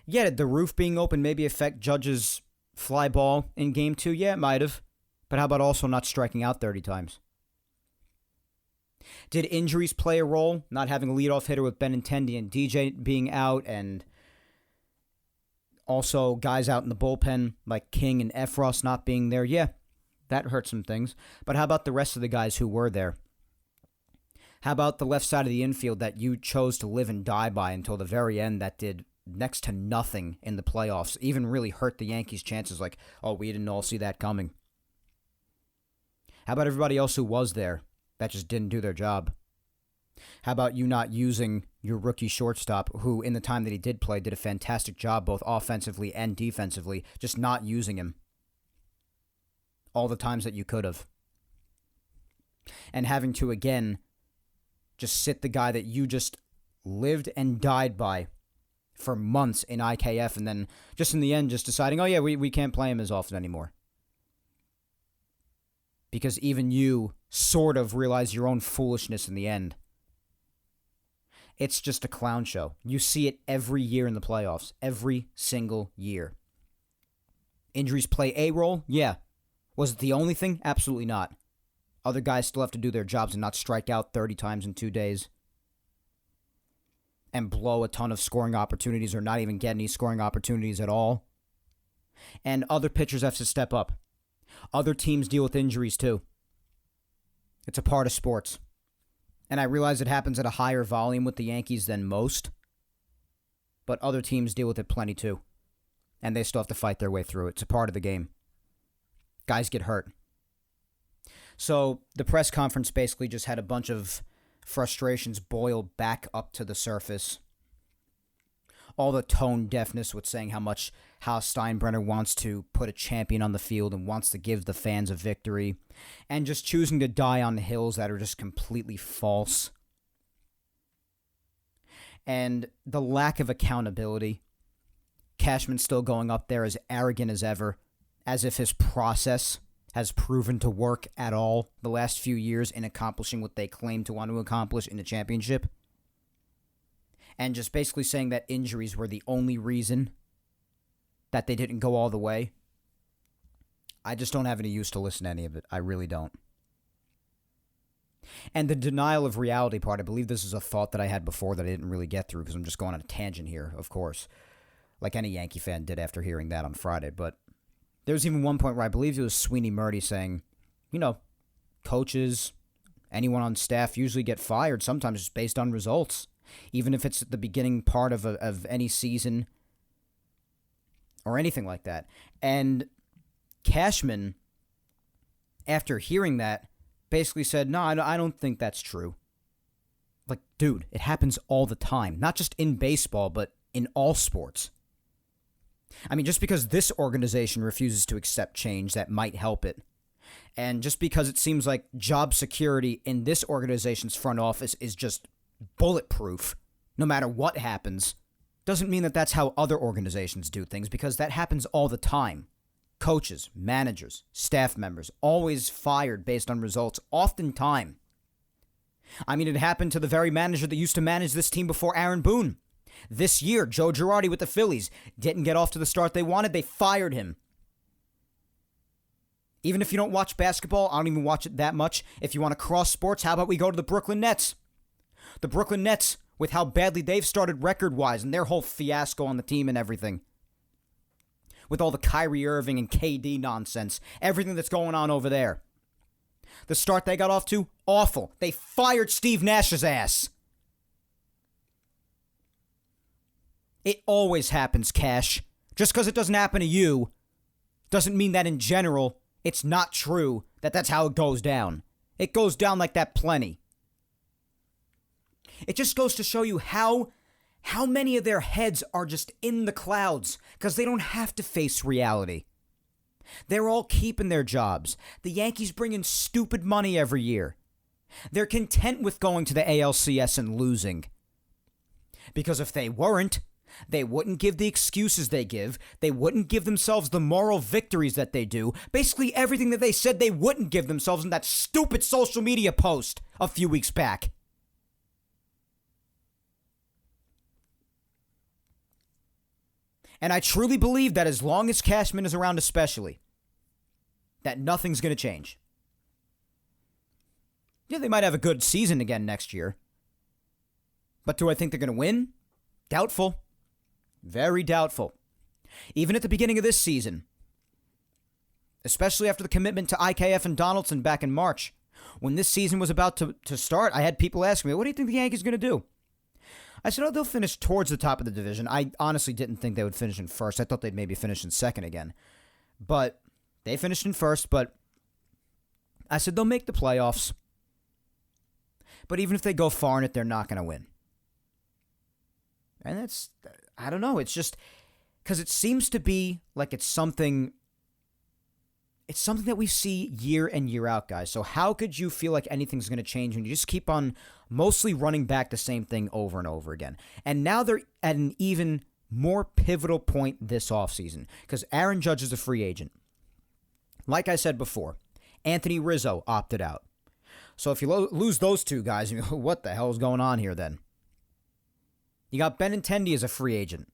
Yeah, did the roof being open maybe affect Judge's fly ball in Game 2? Yeah, it might have. But how about also not striking out 30 times? Did injuries play a role? Not having a leadoff hitter with Benintendi and DJ being out, and also guys out in the bullpen like King and Efros not being there? Yeah, that hurt some things. But how about the rest of the guys who were there? How about the left side of the infield that you chose to live and die by until the very end that did next to nothing in the playoffs, even really hurt the Yankees' chances, like, we didn't all see that coming. How about everybody else who was there that just didn't do their job? How about you not using your rookie shortstop, who in the time that he did play did a fantastic job both offensively and defensively, just not using him all the times that you could have? And having to, again, just sit the guy that you just lived and died by for months in IKF, and then just in the end just deciding, we can't play him as often anymore. Because even you sort of realize your own foolishness in the end. It's just a clown show. You see it every year in the playoffs. Every single year. Injuries play a role? Yeah. Was it the only thing? Absolutely not. Other guys still have to do their jobs and not strike out 30 times in 2 days. And blow a ton of scoring opportunities or not even get any scoring opportunities at all. And other pitchers have to step up. Other teams deal with injuries too. It's a part of sports. And I realize it happens at a higher volume with the Yankees than most. But other teams deal with it plenty too. And they still have to fight their way through it. It's a part of the game. Guys get hurt. So the press conference basically just had a bunch of frustrations boil back up to the surface. All the tone deafness with saying how much Steinbrenner wants to put a champion on the field and wants to give the fans a victory, and just choosing to die on the hills that are just completely false. And the lack of accountability. Cashman still going up there as arrogant as ever, as if his process has proven to work at all the last few years in accomplishing what they claim to want to accomplish in the championship. And just basically saying that injuries were the only reason that they didn't go all the way. I just don't have any use to listen to any of it. I really don't. And the denial of reality part, I believe this is a thought that I had before that I didn't really get through because I'm just going on a tangent here, of course, like any Yankee fan did after hearing that on Friday. But There was even one point where I believe it was Sweeney Murdy saying, coaches, anyone on staff usually get fired sometimes just based on results, even if it's at the beginning part of any season or anything like that. And Cashman, after hearing that, basically said, no, I don't think that's true. Like, dude, it happens all the time, not just in baseball, but in all sports. I mean, just because this organization refuses to accept change, that might help it. And just because it seems like job security in this organization's front office is just bulletproof, no matter what happens, doesn't mean that that's how other organizations do things, because that happens all the time. Coaches, managers, staff members, always fired based on results, oftentimes. I mean, it happened to the very manager that used to manage this team before Aaron Boone. This year, Joe Girardi with the Phillies didn't get off to the start they wanted. They fired him. Even if you don't watch basketball, I don't even watch it that much. If you want to cross sports, how about we go to the Brooklyn Nets? The Brooklyn Nets, with how badly they've started record-wise and their whole fiasco on the team and everything. With all the Kyrie Irving and KD nonsense, everything that's going on over there. The start they got off to, awful. They fired Steve Nash's ass. It always happens, Cash. Just because it doesn't happen to you doesn't mean that in general it's not true that that's how it goes down. It goes down like that plenty. It just goes to show you how many of their heads are just in the clouds because they don't have to face reality. They're all keeping their jobs. The Yankees bring in stupid money every year. They're content with going to the ALCS and losing. Because if they weren't, they wouldn't give the excuses they give. They wouldn't give themselves the moral victories that they do. Basically everything that they said they wouldn't give themselves in that stupid social media post a few weeks back. And I truly believe that as long as Cashman is around especially, that nothing's going to change. Yeah, they might have a good season again next year. But do I think they're going to win? Doubtful. Very doubtful. Even at the beginning of this season, especially after the commitment to IKF and Donaldson back in March, when this season was about to start, I had people asking me, what do you think the Yankees are going to do? I said, they'll finish towards the top of the division. I honestly didn't think they would finish in first. I thought they'd maybe finish in second again. But they finished in first, but I said they'll make the playoffs. But even if they go far in it, they're not going to win. And that's, I don't know, it's just, because it seems to be like it's something that we see year in, year out, guys. So how could you feel like anything's going to change when you just keep on mostly running back the same thing over and over again? And now they're at an even more pivotal point this offseason because Aaron Judge is a free agent. Like I said before, Anthony Rizzo opted out. So if you lose those two guys, you go, what the hell is going on here then? You got Benintendi as a free agent.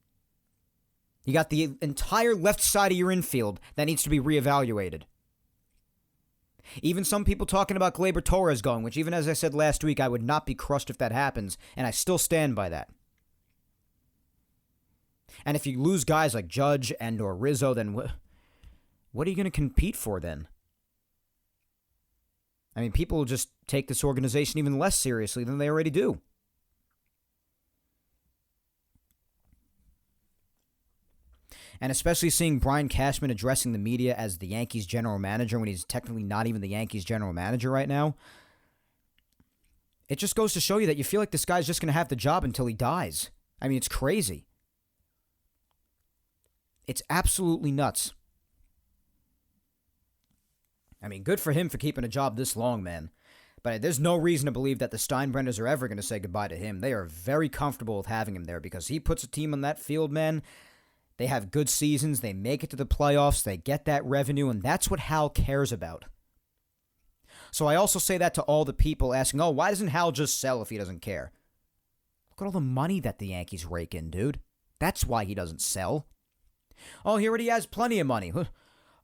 You got the entire left side of your infield that needs to be reevaluated. Even some people talking about Gleyber Torres going, which even as I said last week, I would not be crushed if that happens, and I still stand by that. And if you lose guys like Judge and or Rizzo, then what are you going to compete for then? I mean, people will just take this organization even less seriously than they already do. And especially seeing Brian Cashman addressing the media as the Yankees general manager when he's technically not even the Yankees general manager right now. It just goes to show you that you feel like this guy's just going to have the job until he dies. I mean, it's crazy. It's absolutely nuts. I mean, good for him for keeping a job this long, man. But there's no reason to believe that the Steinbrenners are ever going to say goodbye to him. They are very comfortable with having him there because he puts a team on that field, man. They have good seasons. They make it to the playoffs. They get that revenue, and that's what Hal cares about. So I also say that to all the people asking, oh, why doesn't Hal just sell if he doesn't care? Look at all the money that the Yankees rake in, dude. That's why he doesn't sell. Oh, he already has plenty of money.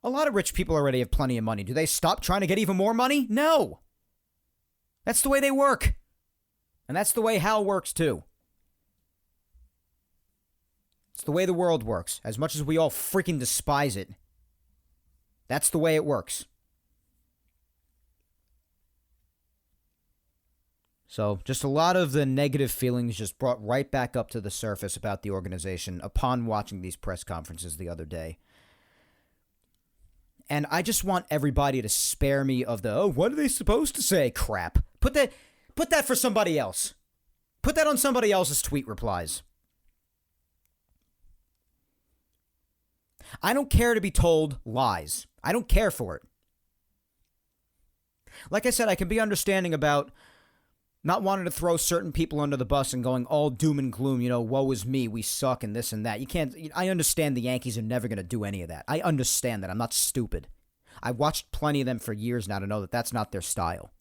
A lot of rich people already have plenty of money. Do they stop trying to get even more money? No. That's the way they work. And that's the way Hal works, too. It's the way the world works. As much as we all freaking despise it, That's the way it works. So just a lot of the negative feelings just brought right back up to the surface about the organization upon watching these press conferences the other day. And I just want everybody to spare me of the, oh, what are they supposed to say crap. Put that for somebody else. Put that on somebody else's tweet replies. I don't care to be told lies. I don't care for it. Like I said, I can be understanding about not wanting to throw certain people under the bus and going all doom and gloom, woe is me, we suck and this and that. You can't, I understand the Yankees are never going to do any of that. I understand that. I'm not stupid. I watched plenty of them for years now to know that that's not their style.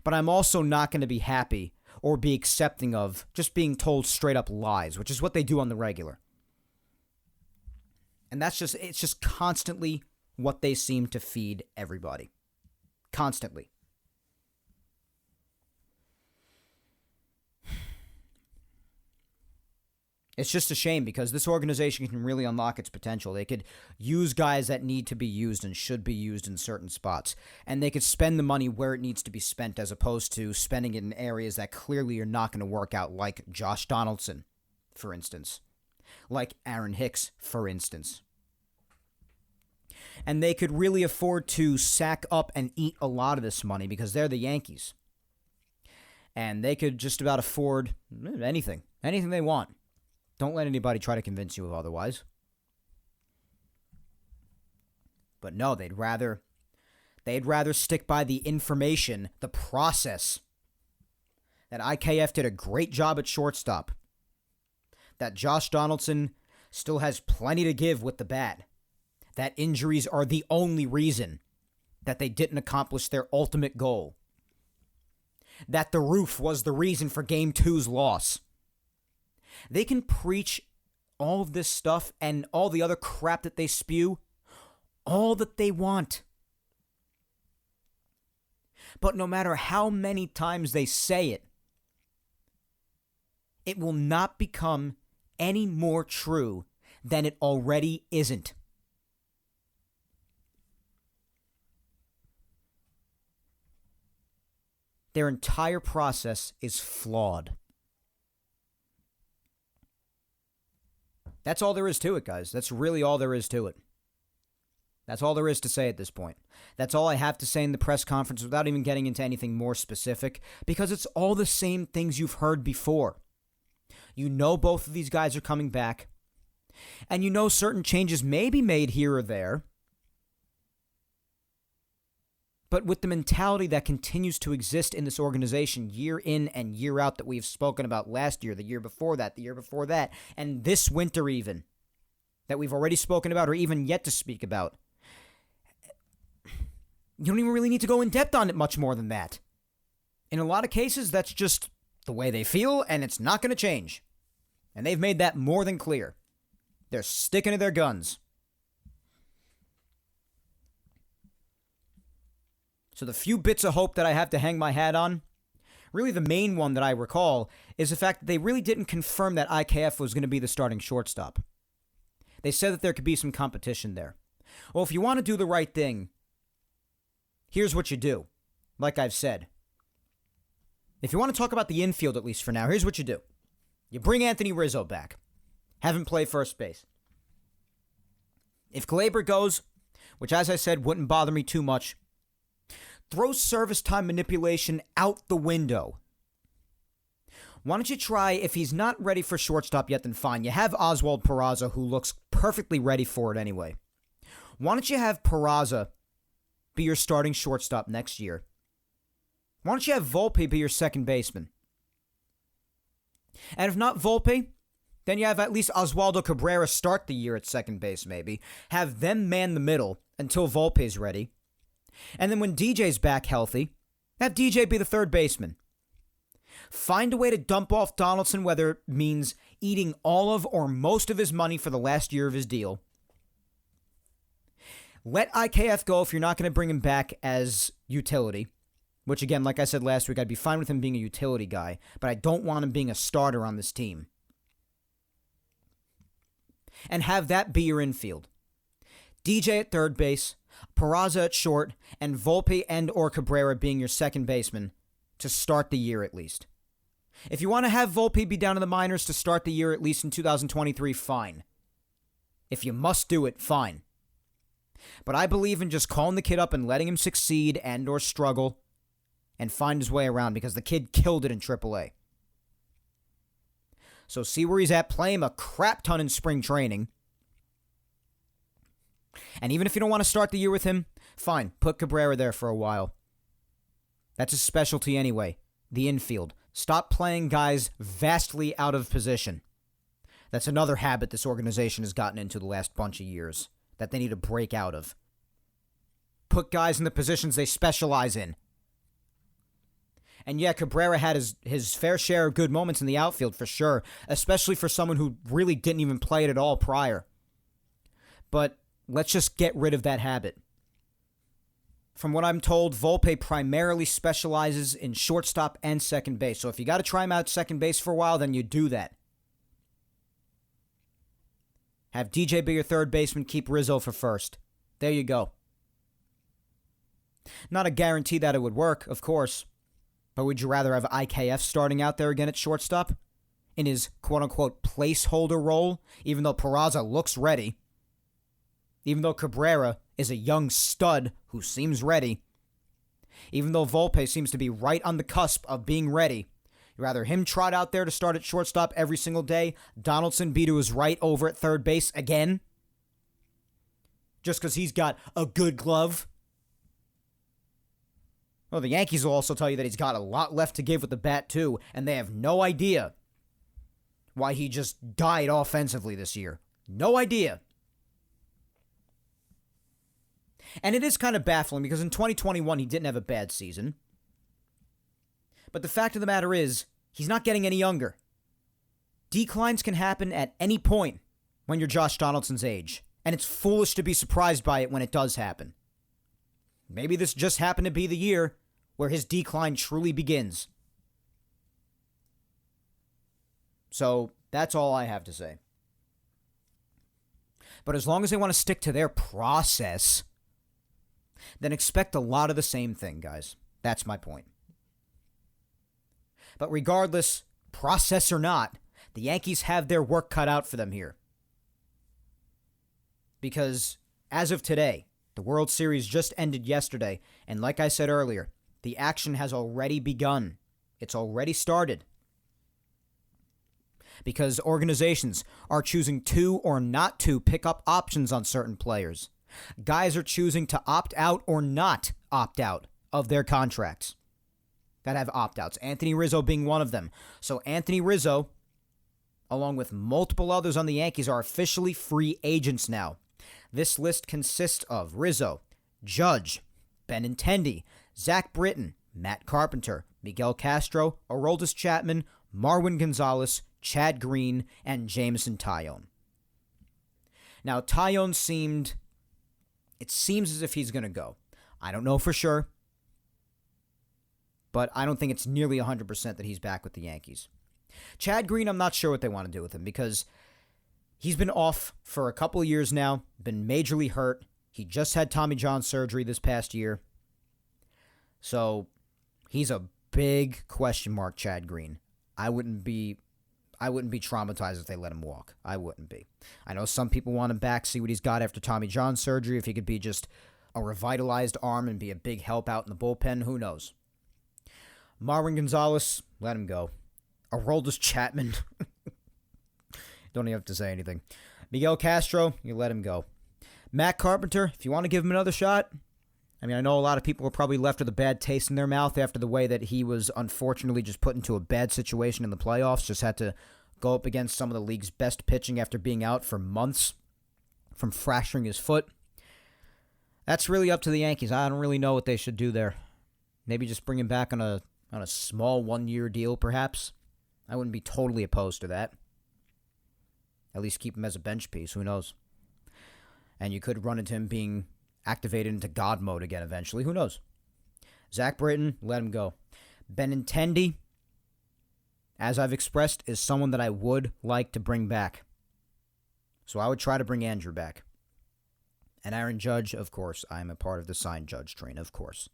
But I'm also not going to be happy or be accepting of just being told straight up lies, which is what they do on the regular. And it's just constantly what they seem to feed everybody. Constantly. It's just a shame because this organization can really unlock its potential. They could use guys that need to be used and should be used in certain spots. And they could spend the money where it needs to be spent as opposed to spending it in areas that clearly are not going to work out, like Josh Donaldson, for instance. Like Aaron Hicks, for instance. And they could really afford to sack up and eat a lot of this money because they're the Yankees. And they could just about afford anything they want. Don't let anybody try to convince you of otherwise. But no, they'd rather stick by the information, the process, that IKF did a great job at shortstop, that Josh Donaldson still has plenty to give with the bat, that injuries are the only reason that they didn't accomplish their ultimate goal, that the roof was the reason for Game 2's loss. They can preach all of this stuff and all the other crap that they spew all that they want. But no matter how many times they say it, it will not become any more true than it already isn't. Their entire process is flawed. That's all there is to it, guys. That's really all there is to it. That's all there is to say at this point. That's all I have to say in the press conference without even getting into anything more specific, because it's all the same things you've heard before. You know both of these guys are coming back, and you know certain changes may be made here or there, but with the mentality that continues to exist in this organization year in and year out that we've spoken about last year, the year before that, and this winter even, that we've already spoken about or even yet to speak about, you don't even really need to go in depth on it much more than that. In a lot of cases, that's just the way they feel, and it's not going to change. And they've made that more than clear. They're sticking to their guns. So the few bits of hope that I have to hang my hat on, really the main one that I recall, is the fact that they really didn't confirm that IKF was going to be the starting shortstop. They said that there could be some competition there. Well, if you want to do the right thing, here's what you do. Like I've said. If you want to talk about the infield, at least for now, here's what you do. You bring Anthony Rizzo back. Have him play first base. If Glaber goes, which as I said wouldn't bother me too much, throw service time manipulation out the window. Why don't you try, if he's not ready for shortstop yet, then fine. You have Oswald Peraza, who looks perfectly ready for it anyway. Why don't you have Peraza be your starting shortstop next year? Why don't you have Volpe be your second baseman? And if not Volpe, then you have at least Oswaldo Cabrera start the year at second base maybe. Have them man the middle until Volpe's ready. And then when DJ's back healthy, have DJ be the third baseman. Find a way to dump off Donaldson, whether it means eating all of or most of his money for the last year of his deal. Let IKF go if you're not going to bring him back as utility. Which, again, like I said last week, I'd be fine with him being a utility guy, but I don't want him being a starter on this team. And have that be your infield. DJ at third base, Peraza at short, and Volpe and or Cabrera being your second baseman to start the year at least. If you want to have Volpe be down in the minors to start the year at least in 2023, fine. If you must do it, fine. But I believe in just calling the kid up and letting him succeed and or struggle and find his way around because the kid killed it in AAA. So see where he's at, play him a crap ton in spring training. And even if you don't want to start the year with him, fine, put Cabrera there for a while. That's his specialty anyway, the infield. Stop playing guys vastly out of position. That's another habit this organization has gotten into the last bunch of years that they need to break out of. Put guys in the positions they specialize in. And yeah, Cabrera had his fair share of good moments in the outfield for sure, especially for someone who really didn't even play it at all prior. But let's just get rid of that habit. From what I'm told, Volpe primarily specializes in shortstop and second base. So if you got to try him out second base for a while, then you do that. Have DJ be your third baseman, keep Rizzo for first. There you go. Not a guarantee that it would work, of course. But would you rather have IKF starting out there again at shortstop? In his quote-unquote placeholder role, even though Peraza looks ready. Even though Cabrera is a young stud who seems ready. Even though Volpe seems to be right on the cusp of being ready. You'd rather him trot out there to start at shortstop every single day, Donaldson be to his right over at third base again? Just because he's got a good glove? Well, the Yankees will also tell you that he's got a lot left to give with the bat, too, and they have no idea why he just died offensively this year. No idea. And it is kind of baffling because in 2021, he didn't have a bad season. But the fact of the matter is, he's not getting any younger. Declines can happen at any point when you're Josh Donaldson's age, and it's foolish to be surprised by it when it does happen. Maybe this just happened to be the year where his decline truly begins. So, that's all I have to say. But as long as they want to stick to their process, then expect a lot of the same thing, guys. That's my point. But regardless, process or not, the Yankees have their work cut out for them here. Because as of today, the World Series just ended yesterday, and like I said earlier, the action has already begun. It's already started. Because organizations are choosing to or not to pick up options on certain players. Guys are choosing to opt out or not opt out of their contracts that have opt-outs. Anthony Rizzo being one of them. So Anthony Rizzo, along with multiple others on the Yankees, are officially free agents now. This list consists of Rizzo, Judge, Benintendi, Zach Britton, Matt Carpenter, Miguel Castro, Aroldis Chapman, Marwin Gonzalez, Chad Green, and Jameson Taillon. Now, Taillon seems as if he's going to go. I don't know for sure, but I don't think it's nearly 100% that he's back with the Yankees. Chad Green, I'm not sure what they want to do with him because he's been off for a couple of years now, been majorly hurt. He just had Tommy John surgery this past year. So he's a big question mark, Chad Green. I wouldn't be traumatized if they let him walk. I wouldn't be. I know some people want him back, see what he's got after Tommy John surgery. If he could be just a revitalized arm and be a big help out in the bullpen, who knows? Marwin Gonzalez, let him go. Aroldis Chapman, don't even have to say anything. Miguel Castro, you let him go. Matt Carpenter, if you want to give him another shot, I mean, I know a lot of people were probably left with a bad taste in their mouth after the way that he was unfortunately just put into a bad situation in the playoffs. Just had to go up against some of the league's best pitching after being out for months from fracturing his foot. That's really up to the Yankees. I don't really know what they should do there. Maybe just bring him back on a small one-year deal, perhaps. I wouldn't be totally opposed to that. At least keep him as a bench piece. Who knows? And you could run into him being activated into God mode again eventually. Who knows? Zach Britton, let him go. Benintendi, as I've expressed, is someone that I would like to bring back. So I would try to bring Andrew back. And Aaron Judge, of course, I'm a part of the signed Judge train, of course.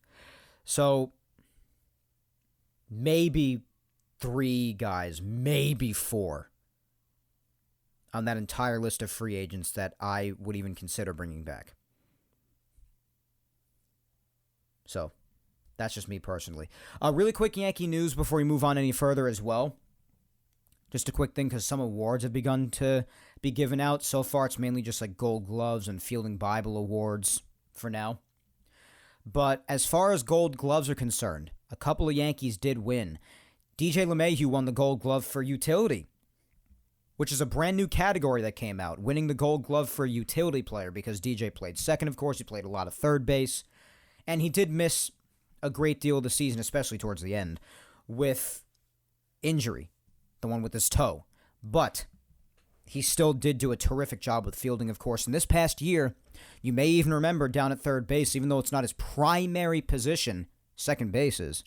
So maybe 3 guys, maybe 4 on that entire list of free agents that I would even consider bringing back. So that's just me personally. Really quick Yankee news before we move on any further as well. Just a quick thing because some awards have begun to be given out. So far, it's mainly just like Gold Gloves and Fielding Bible Awards for now. But as far as Gold Gloves are concerned, a couple of Yankees did win. DJ LeMahieu won the Gold Glove for utility, which is a brand new category that came out, winning the Gold Glove for a utility player because DJ played second, of course. He played a lot of third base. And he did miss a great deal of the season, especially towards the end, with injury, the one with his toe. But he still did do a terrific job with fielding, of course. And this past year, you may even remember down at third base, even though it's not his primary position, second base is,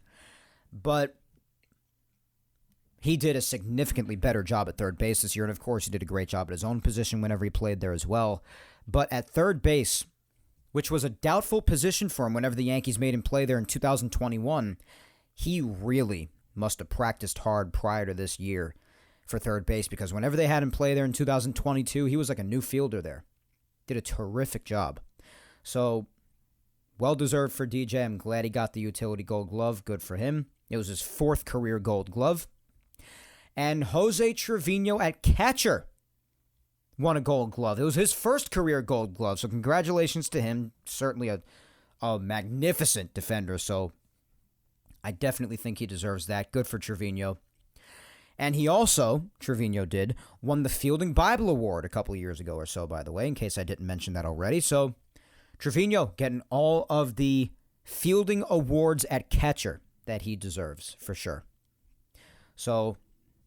but he did a significantly better job at third base this year. And of course, he did a great job at his own position whenever he played there as well. But at third base, which was a doubtful position for him whenever the Yankees made him play there in 2021, he really must have practiced hard prior to this year for third base because whenever they had him play there in 2022, he was like a new fielder there. Did a terrific job. So, well-deserved for DJ. I'm glad he got the utility Gold Glove. Good for him. It was his 4th career Gold Glove. And Jose Trevino at catcher won a Gold Glove. It was his 1st career Gold Glove, so congratulations to him. Certainly a magnificent defender, so I definitely think he deserves that. Good for Trevino. And he also, Trevino did, won the Fielding Bible Award a couple of years ago or so, by the way, in case I didn't mention that already. So Trevino getting all of the fielding awards at catcher that he deserves, for sure. So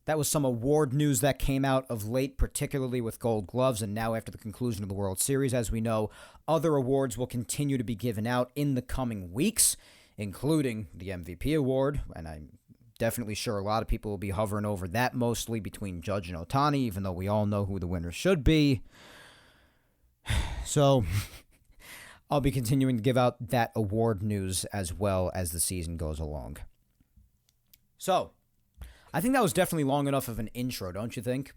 that was some award news that came out of late, particularly with Gold Gloves, and now after the conclusion of the World Series. As we know, other awards will continue to be given out in the coming weeks, including the MVP award, and I'm definitely sure a lot of people will be hovering over that mostly between Judge and Ohtani, even though we all know who the winner should be. So I'll be continuing to give out that award news as well as the season goes along. So I think that was definitely long enough of an intro, don't you think?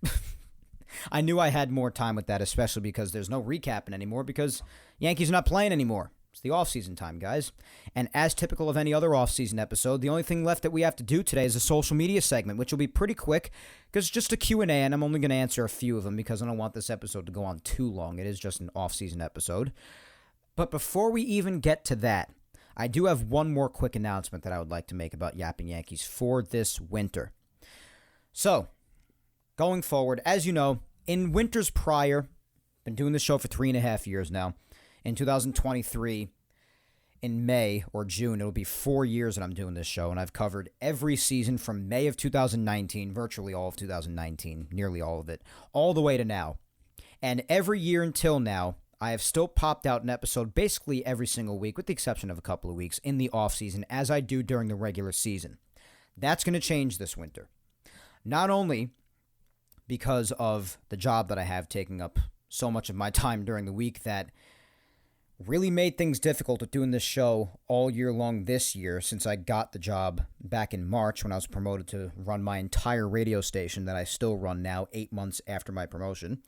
I knew I had more time with that, especially because there's no recapping anymore because Yankees are not playing anymore. It's the off-season time, guys. And as typical of any other off-season episode, the only thing left that we have to do today is a social media segment, which will be pretty quick because it's just a Q&A, and I'm only going to answer a few of them because I don't want this episode to go on too long. It is just an off-season episode. But before we even get to that, I do have one more quick announcement that I would like to make about Yapping Yankees for this winter. So, going forward, as you know, in winters prior, been doing this show for 3.5 years now. In 2023, in May or June, it'll be 4 years that I'm doing this show, and I've covered every season from May of 2019, virtually all of 2019, nearly all of it, all the way to now. And every year until now, I have still popped out an episode basically every single week, with the exception of a couple of weeks in the off-season, as I do during the regular season. That's going to change this winter. Not only because of the job that I have taking up so much of my time during the week that really made things difficult with doing this show all year long this year since I got the job back in March when I was promoted to run my entire radio station that I still run now 8 months after my promotion.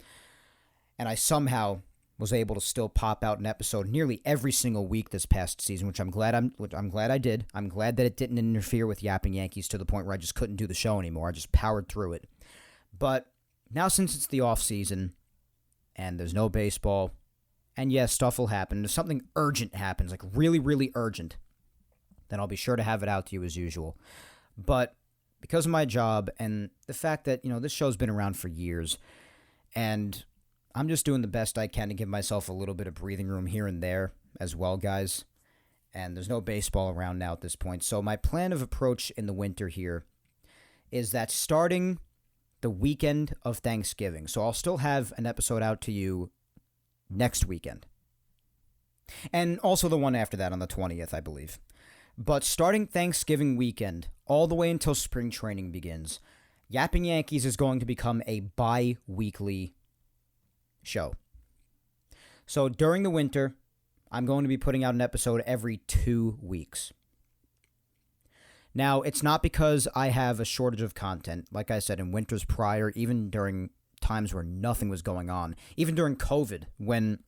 And I somehow was able to still pop out an episode nearly every single week this past season, which I'm glad I did. I'm glad that it didn't interfere with Yapping Yankees to the point where I just couldn't do the show anymore. I just powered through it. But now since it's the off season and there's no baseball, and yes, stuff will happen. If something urgent happens, like really, really urgent, then I'll be sure to have it out to you as usual. But because of my job and the fact that, this show's been around for years, and I'm just doing the best I can to give myself a little bit of breathing room here and there as well, guys. And there's no baseball around now at this point. So my plan of approach in the winter here is that starting the weekend of Thanksgiving, so I'll still have an episode out to you next weekend. And also the one after that on the 20th, I believe. But starting Thanksgiving weekend, all the way until spring training begins, Yapping Yankees is going to become a bi-weekly show. So during the winter, I'm going to be putting out an episode every 2 weeks. Now, it's not because I have a shortage of content. Like I said, in winters prior, even during times where nothing was going on, even during COVID, when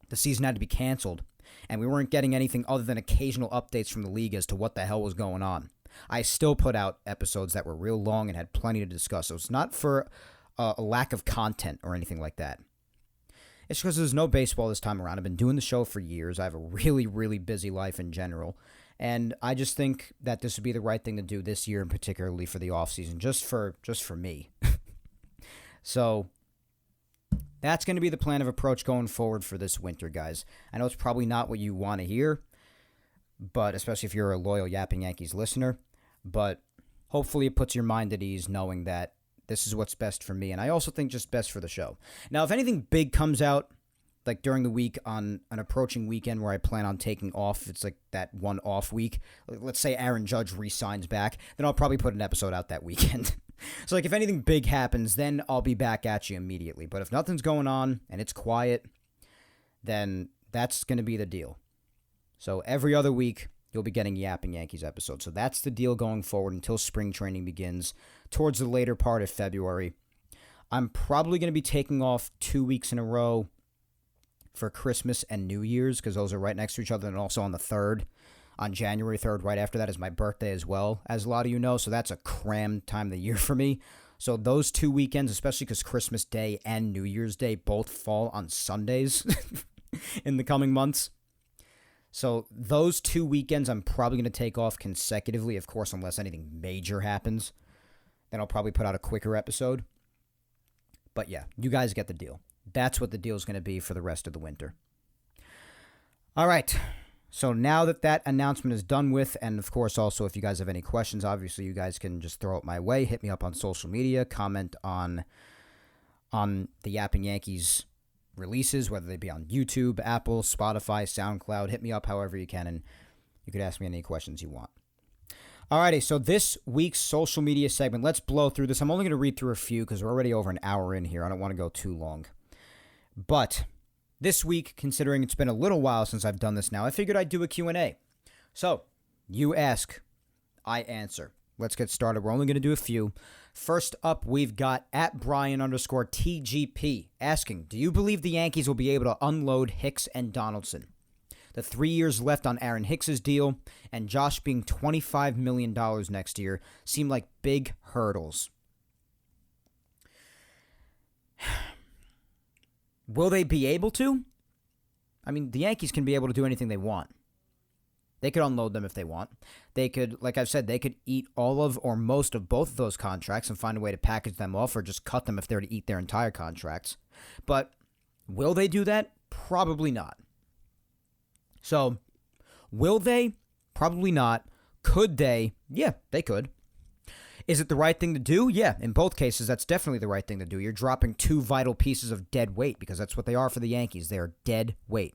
the season had to be canceled, and we weren't getting anything other than occasional updates from the league as to what the hell was going on, I still put out episodes that were real long and had plenty to discuss. So it's not for a lack of content or anything like that. It's because there's no baseball this time around. I've been doing the show for years. I have a really, really busy life in general. And I just think that this would be the right thing to do this year, and particularly for the offseason, just for me. So that's going to be the plan of approach going forward for this winter, guys. I know it's probably not what you want to hear, but especially if you're a loyal Yapping Yankees listener. But hopefully it puts your mind at ease knowing that this is what's best for me, and I also think just best for the show. Now, if anything big comes out, like during the week on an approaching weekend where I plan on taking off, it's like that one off week. Let's say Aaron Judge re-signs back, then I'll probably put an episode out that weekend. So like if anything big happens, then I'll be back at you immediately. But if nothing's going on and it's quiet, then that's going to be the deal. So every other week, you'll be getting Yapping Yankees episodes. So that's the deal going forward until spring training begins towards the later part of February. I'm probably going to be taking off 2 weeks in a row for Christmas and New Year's, because those are right next to each other, and also on the 3rd, on January 3rd, right after that is my birthday as well, as a lot of you know, so that's a crammed time of the year for me. So those 2 weekends, especially because Christmas Day and New Year's Day both fall on Sundays in the coming months. So those 2 weekends I'm probably going to take off consecutively, of course, unless anything major happens. Then I'll probably put out a quicker episode. But yeah, you guys get the deal. That's what the deal is going to be for the rest of the winter. All right. So now that that announcement is done with, and of course also if you guys have any questions, obviously you guys can just throw it my way. Hit me up on social media. Comment on the Yapping Yankees releases, whether they be on YouTube, Apple, Spotify, SoundCloud. Hit me up however you can, and you could ask me any questions you want. Alrighty, so this week's social media segment, let's blow through this. I'm only going to read through a few because we're already over an hour in here. I don't want to go too long. But this week, considering it's been a little while since I've done this now, I figured I'd do a Q&A. So, you ask, I answer. Let's get started. We're only going to do a few. First up, we've got @Brian_TGP asking, do you believe the Yankees will be able to unload Hicks and Donaldson? The 3 years left on Aaron Hicks's deal and Josh being $25 million next year seem like big hurdles. Will they be able to? I mean, the Yankees can be able to do anything they want. They could unload them if they want. They could, like I've said, they could eat all of or most of both of those contracts and find a way to package them off or just cut them if they're to eat their entire contracts. But will they do that? Probably not. So, will they? Probably not. Could they? Yeah, they could. Is it the right thing to do? Yeah, in both cases, that's definitely the right thing to do. You're dropping two vital pieces of dead weight because that's what they are for the Yankees. They're dead weight.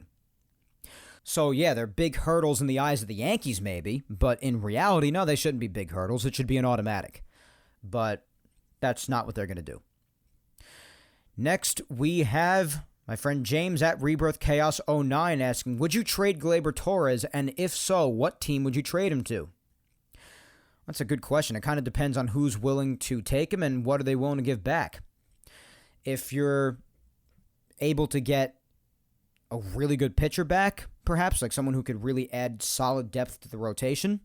So, yeah, they're big hurdles in the eyes of the Yankees, maybe, but in reality, no, they shouldn't be big hurdles. It should be an automatic. But that's not what they're going to do. Next, we have my friend James at RebirthChaos09 asking, would you trade Gleyber Torres, and if so, what team would you trade him to? That's a good question. It kind of depends on who's willing to take him and what are they willing to give back. If you're able to get a really good pitcher back, perhaps, like someone who could really add solid depth to the rotation,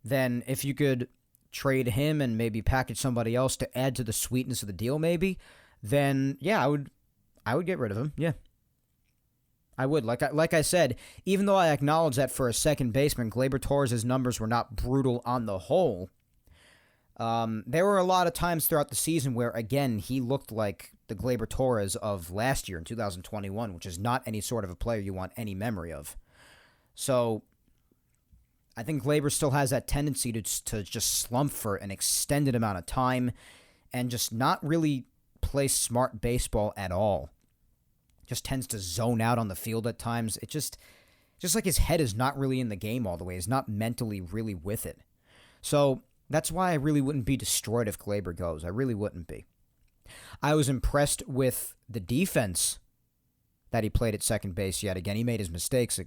then if you could trade him and maybe package somebody else to add to the sweetness of the deal maybe, then yeah, I would get rid of him. Yeah. I would. Like I said, even though I acknowledge that for a second baseman, Gleyber Torres' numbers were not brutal on the whole, there were a lot of times throughout the season where, again, he looked like the Gleyber Torres of last year in 2021, which is not any sort of a player you want any memory of. So I think Gleyber still has that tendency to just slump for an extended amount of time and just not really play smart baseball at all. Just tends to zone out on the field at times. It just like his head is not really in the game all the way. He's not mentally really with it. So that's why I really wouldn't be destroyed if Gleyber goes. I really wouldn't be. I was impressed with the defense that he played at second base yet again. He made his mistakes,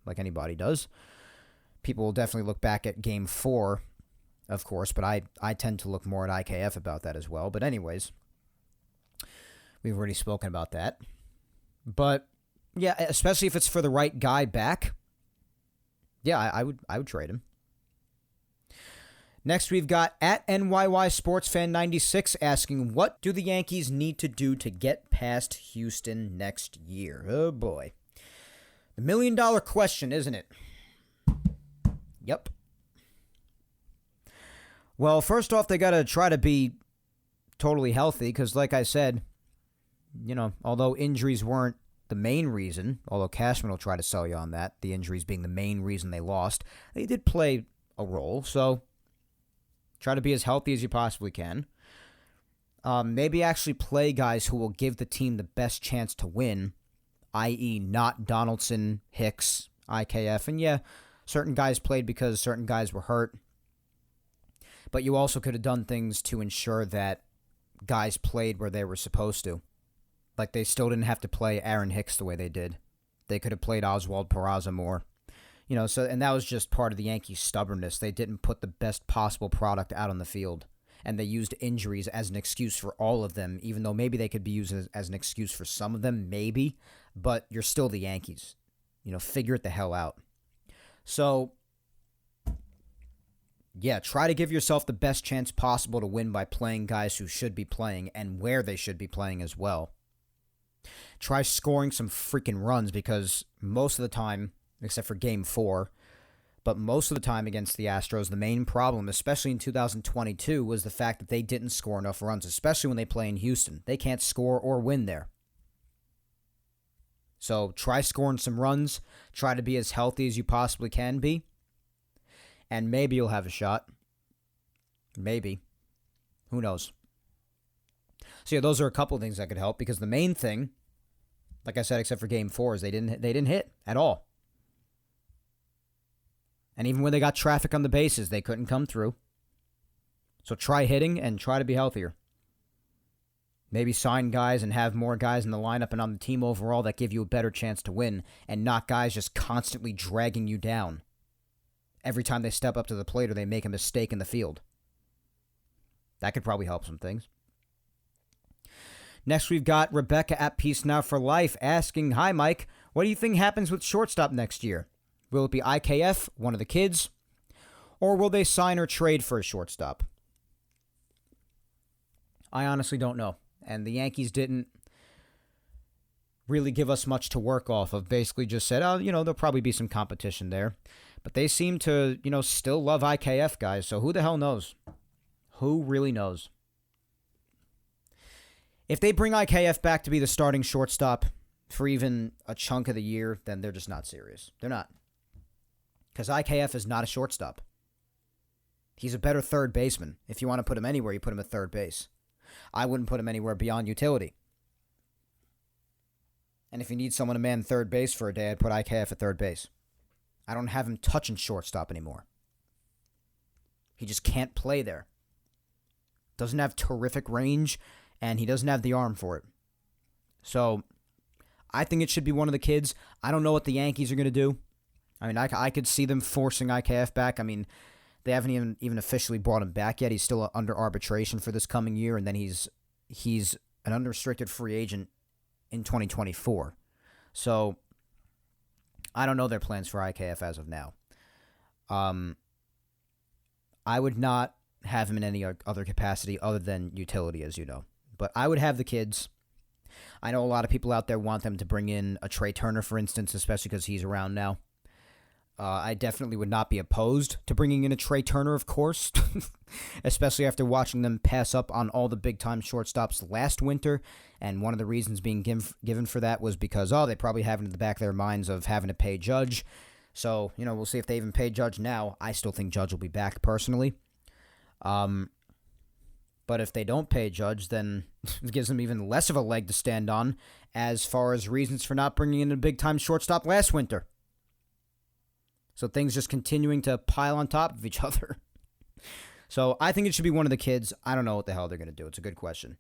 like anybody does. People will definitely look back at Game 4, of course, but I tend to look more at IKF about that as well. But anyways, we've already spoken about that. But, yeah, especially if it's for the right guy back, yeah, I would trade him. Next, we've got at NYY Sportsfan 96 asking, what do the Yankees need to do to get past Houston next year? Oh, boy. The million-dollar question, isn't it? Yep. Well, first off, they got to try to be totally healthy because, like I said, although injuries weren't the main reason, although Cashman will try to sell you on that, the injuries being the main reason they lost, they did play a role, so try to be as healthy as you possibly can. Maybe actually play guys who will give the team the best chance to win, i.e. not Donaldson, Hicks, IKF. And yeah, certain guys played because certain guys were hurt. But you also could have done things to ensure that guys played where they were supposed to. Like they still didn't have to play Aaron Hicks the way they did. They could have played Oswald Peraza more. And that was just part of the Yankees' stubbornness. They didn't put the best possible product out on the field. And they used injuries as an excuse for all of them, even though maybe they could be used as an excuse for some of them, maybe. But you're still the Yankees. Figure it the hell out. So, yeah, try to give yourself the best chance possible to win by playing guys who should be playing and where they should be playing as well. Try scoring some freaking runs because most of the time, except for Game 4, but most of the time against the Astros, the main problem, especially in 2022, was the fact that they didn't score enough runs, especially when they play in Houston. They can't score or win there. So try scoring some runs. Try to be as healthy as you possibly can be. And maybe you'll have a shot. Maybe. Who knows? So yeah, those are a couple of things that could help because the main thing, like I said, except for Game 4, is they didn't hit at all. And even when they got traffic on the bases, they couldn't come through. So try hitting and try to be healthier. Maybe sign guys and have more guys in the lineup and on the team overall that give you a better chance to win and not guys just constantly dragging you down every time they step up to the plate or they make a mistake in the field. That could probably help some things. Next, we've got Rebecca at Peace Now for Life asking, hi, Mike, what do you think happens with shortstop next year? Will it be IKF, one of the kids, or will they sign or trade for a shortstop? I honestly don't know. And the Yankees didn't really give us much to work off of. Basically just said, there'll probably be some competition there. But they seem to, still love IKF guys. So who the hell knows? Who really knows? If they bring IKF back to be the starting shortstop for even a chunk of the year, then they're just not serious. They're not. Because IKF is not a shortstop. He's a better third baseman. If you want to put him anywhere, you put him at third base. I wouldn't put him anywhere beyond utility. And if you need someone to man third base for a day, I'd put IKF at third base. I don't have him touching shortstop anymore. He just can't play there. Doesn't have terrific range, and he doesn't have the arm for it. So, I think it should be one of the kids. I don't know what the Yankees are going to do. I mean, I could see them forcing IKF back. I mean, they haven't even officially brought him back yet. He's still under arbitration for this coming year, and then he's an unrestricted free agent in 2024. So, I don't know their plans for IKF as of now. I would not have him in any other capacity other than utility, as you know. But I would have the kids. I know a lot of people out there want them to bring in a Trey Turner, for instance, especially because he's around now. I definitely would not be opposed to bringing in a Trey Turner, of course, especially after watching them pass up on all the big-time shortstops last winter, and one of the reasons being given for that was because, they probably have it in the back of their minds of having to pay Judge. So, we'll see if they even pay Judge now. I still think Judge will be back, personally. But if they don't pay Judge, then it gives them even less of a leg to stand on as far as reasons for not bringing in a big-time shortstop last winter. So things just continuing to pile on top of each other. So I think it should be one of the kids. I don't know what the hell they're going to do. It's a good question.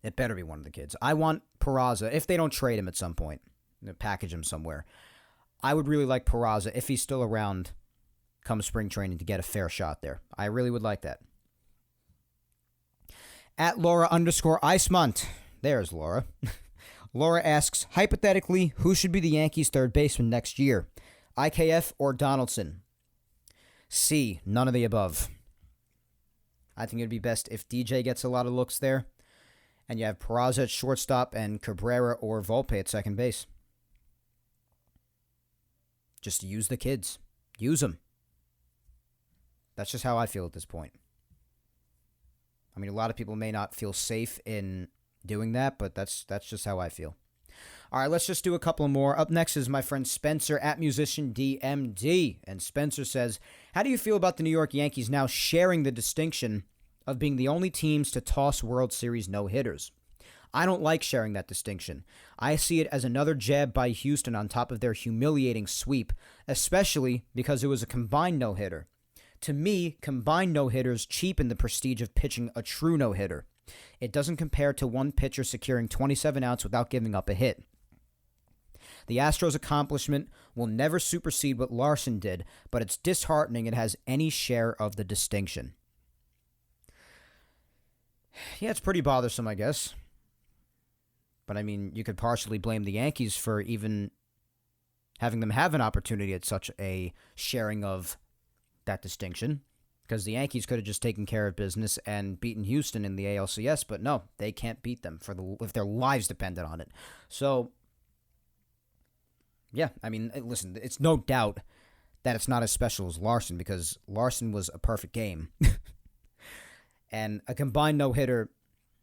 It better be one of the kids. I want Peraza, if they don't trade him at some point, package him somewhere. I would really like Peraza, if he's still around come spring training, to get a fair shot there. I really would like that. At Laura_Icemont. There's Laura. Laura asks, hypothetically, who should be the Yankees' third baseman next year? IKF or Donaldson? C, none of the above. I think it would be best if DJ gets a lot of looks there, and you have Peraza at shortstop and Cabrera or Volpe at second base. Just use the kids. Use them. That's just how I feel at this point. I mean, a lot of people may not feel safe in doing that, but that's just how I feel. All right, let's just do a couple more. Up next is my friend Spencer at Musician DMD. And Spencer says, how do you feel about the New York Yankees now sharing the distinction of being the only teams to toss World Series no-hitters? I don't like sharing that distinction. I see it as another jab by Houston on top of their humiliating sweep, especially because it was a combined no-hitter. To me, combined no-hitters cheapen the prestige of pitching a true no-hitter. It doesn't compare to one pitcher securing 27 outs without giving up a hit. The Astros' accomplishment will never supersede what Larson did, but it's disheartening it has any share of the distinction. Yeah, it's pretty bothersome, I guess. But, I mean, you could partially blame the Yankees for even having them have an opportunity at such a sharing of that distinction, because the Yankees could have just taken care of business and beaten Houston in the ALCS, but no, they can't beat them if their lives depended on it. So, yeah, I mean, listen, it's no doubt that it's not as special as Larson, because Larson was a perfect game. And a combined no-hitter,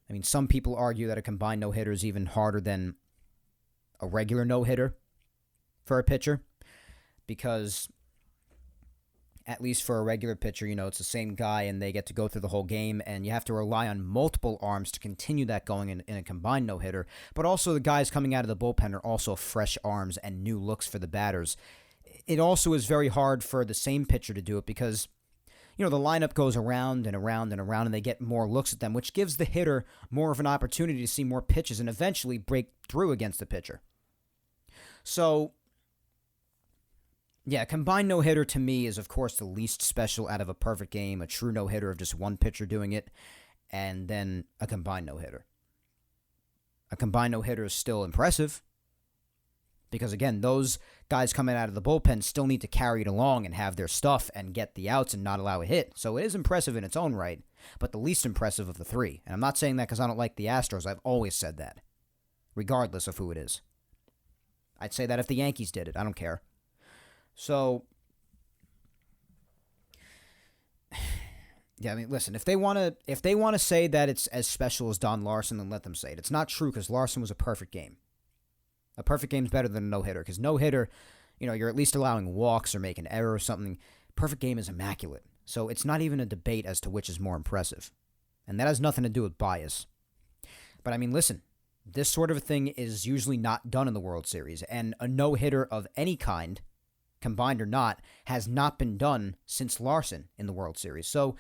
I mean, some people argue that a combined no-hitter is even harder than a regular no-hitter for a pitcher, because at least for a regular pitcher, you know, it's the same guy and they get to go through the whole game, and you have to rely on multiple arms to continue that going in a combined no-hitter. But also the guys coming out of the bullpen are also fresh arms and new looks for the batters. It also is very hard for the same pitcher to do it because, you know, the lineup goes around and around and around and they get more looks at them, which gives the hitter more of an opportunity to see more pitches and eventually break through against the pitcher. So, yeah, combined no-hitter to me is, of course, the least special out of a perfect game, a true no-hitter of just one pitcher doing it, and then a combined no-hitter. A combined no-hitter is still impressive because, again, those guys coming out of the bullpen still need to carry it along and have their stuff and get the outs and not allow a hit. So it is impressive in its own right, but the least impressive of the three. And I'm not saying that because I don't like the Astros. I've always said that, regardless of who it is. I'd say that if the Yankees did it. I don't care. So, yeah, I mean, listen, if they want to say that it's as special as Don Larson, then let them say it. It's not true because Larson was a perfect game. A perfect game is better than a no-hitter because no-hitter, you know, you're at least allowing walks or make an error or something. Perfect game is immaculate. So it's not even a debate as to which is more impressive. And that has nothing to do with bias. But I mean, listen, this sort of a thing is usually not done in the World Series, and a no-hitter of any kind, combined or not, has not been done since Larson in the World Series. So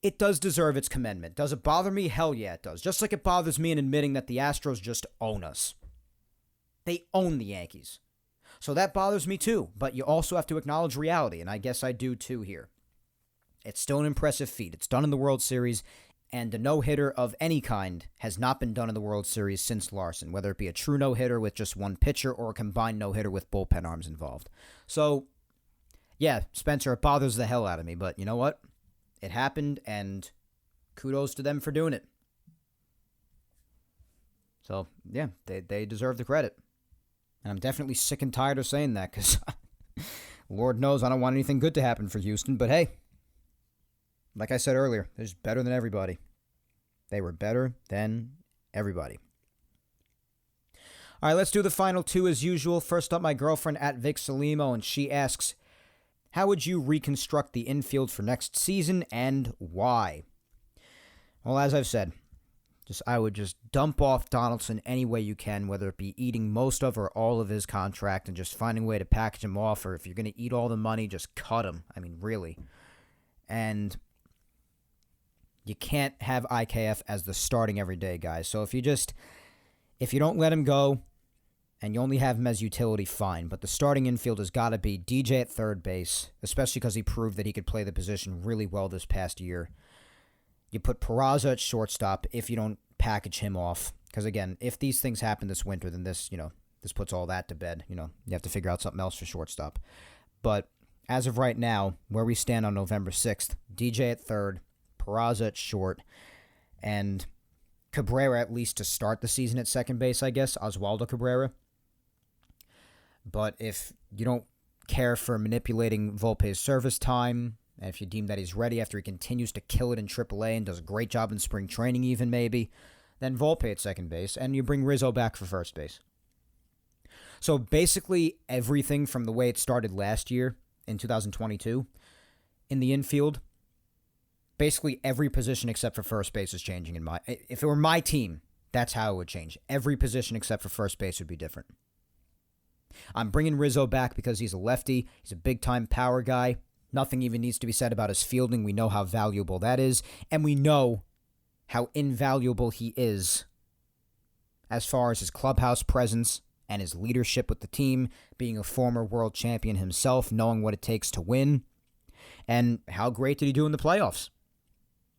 it does deserve its commendment. Does it bother me? Hell yeah, it does. Just like it bothers me in admitting that the Astros just own us. They own the Yankees. So that bothers me too, but you also have to acknowledge reality, and I guess I do too here. It's still an impressive feat. It's done in the World Series, and a no-hitter of any kind has not been done in the World Series since Larson, whether it be a true no-hitter with just one pitcher or a combined no-hitter with bullpen arms involved. So, yeah, Spencer, it bothers the hell out of me, but you know what? It happened, and kudos to them for doing it. So, yeah, they deserve the credit. And I'm definitely sick and tired of saying that because Lord knows I don't want anything good to happen for Houston, but hey, like I said earlier, they're just better than everybody. They were better than everybody. All right, let's do the final two as usual. First up, my girlfriend at Vic Salimo, and she asks, how would you reconstruct the infield for next season and why? Well, as I've said, I would just dump off Donaldson any way you can, whether it be eating most of or all of his contract and just finding a way to package him off, or if you're going to eat all the money, just cut him. I mean, really. And You can't have IKF as the starting everyday guy. So if you don't let him go and you only have him as utility, fine. But the starting infield has got to be DJ at third base, especially because he proved that he could play the position really well this past year. You put Peraza at shortstop if you don't package him off. Because again, if these things happen this winter, then this puts all that to bed. You have to figure out something else for shortstop. But as of right now, where we stand on November 6th, DJ at third, Peraza at short, and Cabrera at least to start the season at second base, I guess, Oswaldo Cabrera. But if you don't care for manipulating Volpe's service time, and if you deem that he's ready after he continues to kill it in AAA and does a great job in spring training even maybe, then Volpe at second base, and you bring Rizzo back for first base. So basically everything from the way it started last year in 2022 in the infield, basically every position except for first base is changing. If it were my team, that's how it would change. Every position except for first base would be different. I'm bringing Rizzo back because he's a lefty. He's a big-time power guy. Nothing even needs to be said about his fielding. We know how valuable that is. And we know how invaluable he is as far as his clubhouse presence and his leadership with the team, being a former world champion himself, knowing what it takes to win. And how great did he do in the playoffs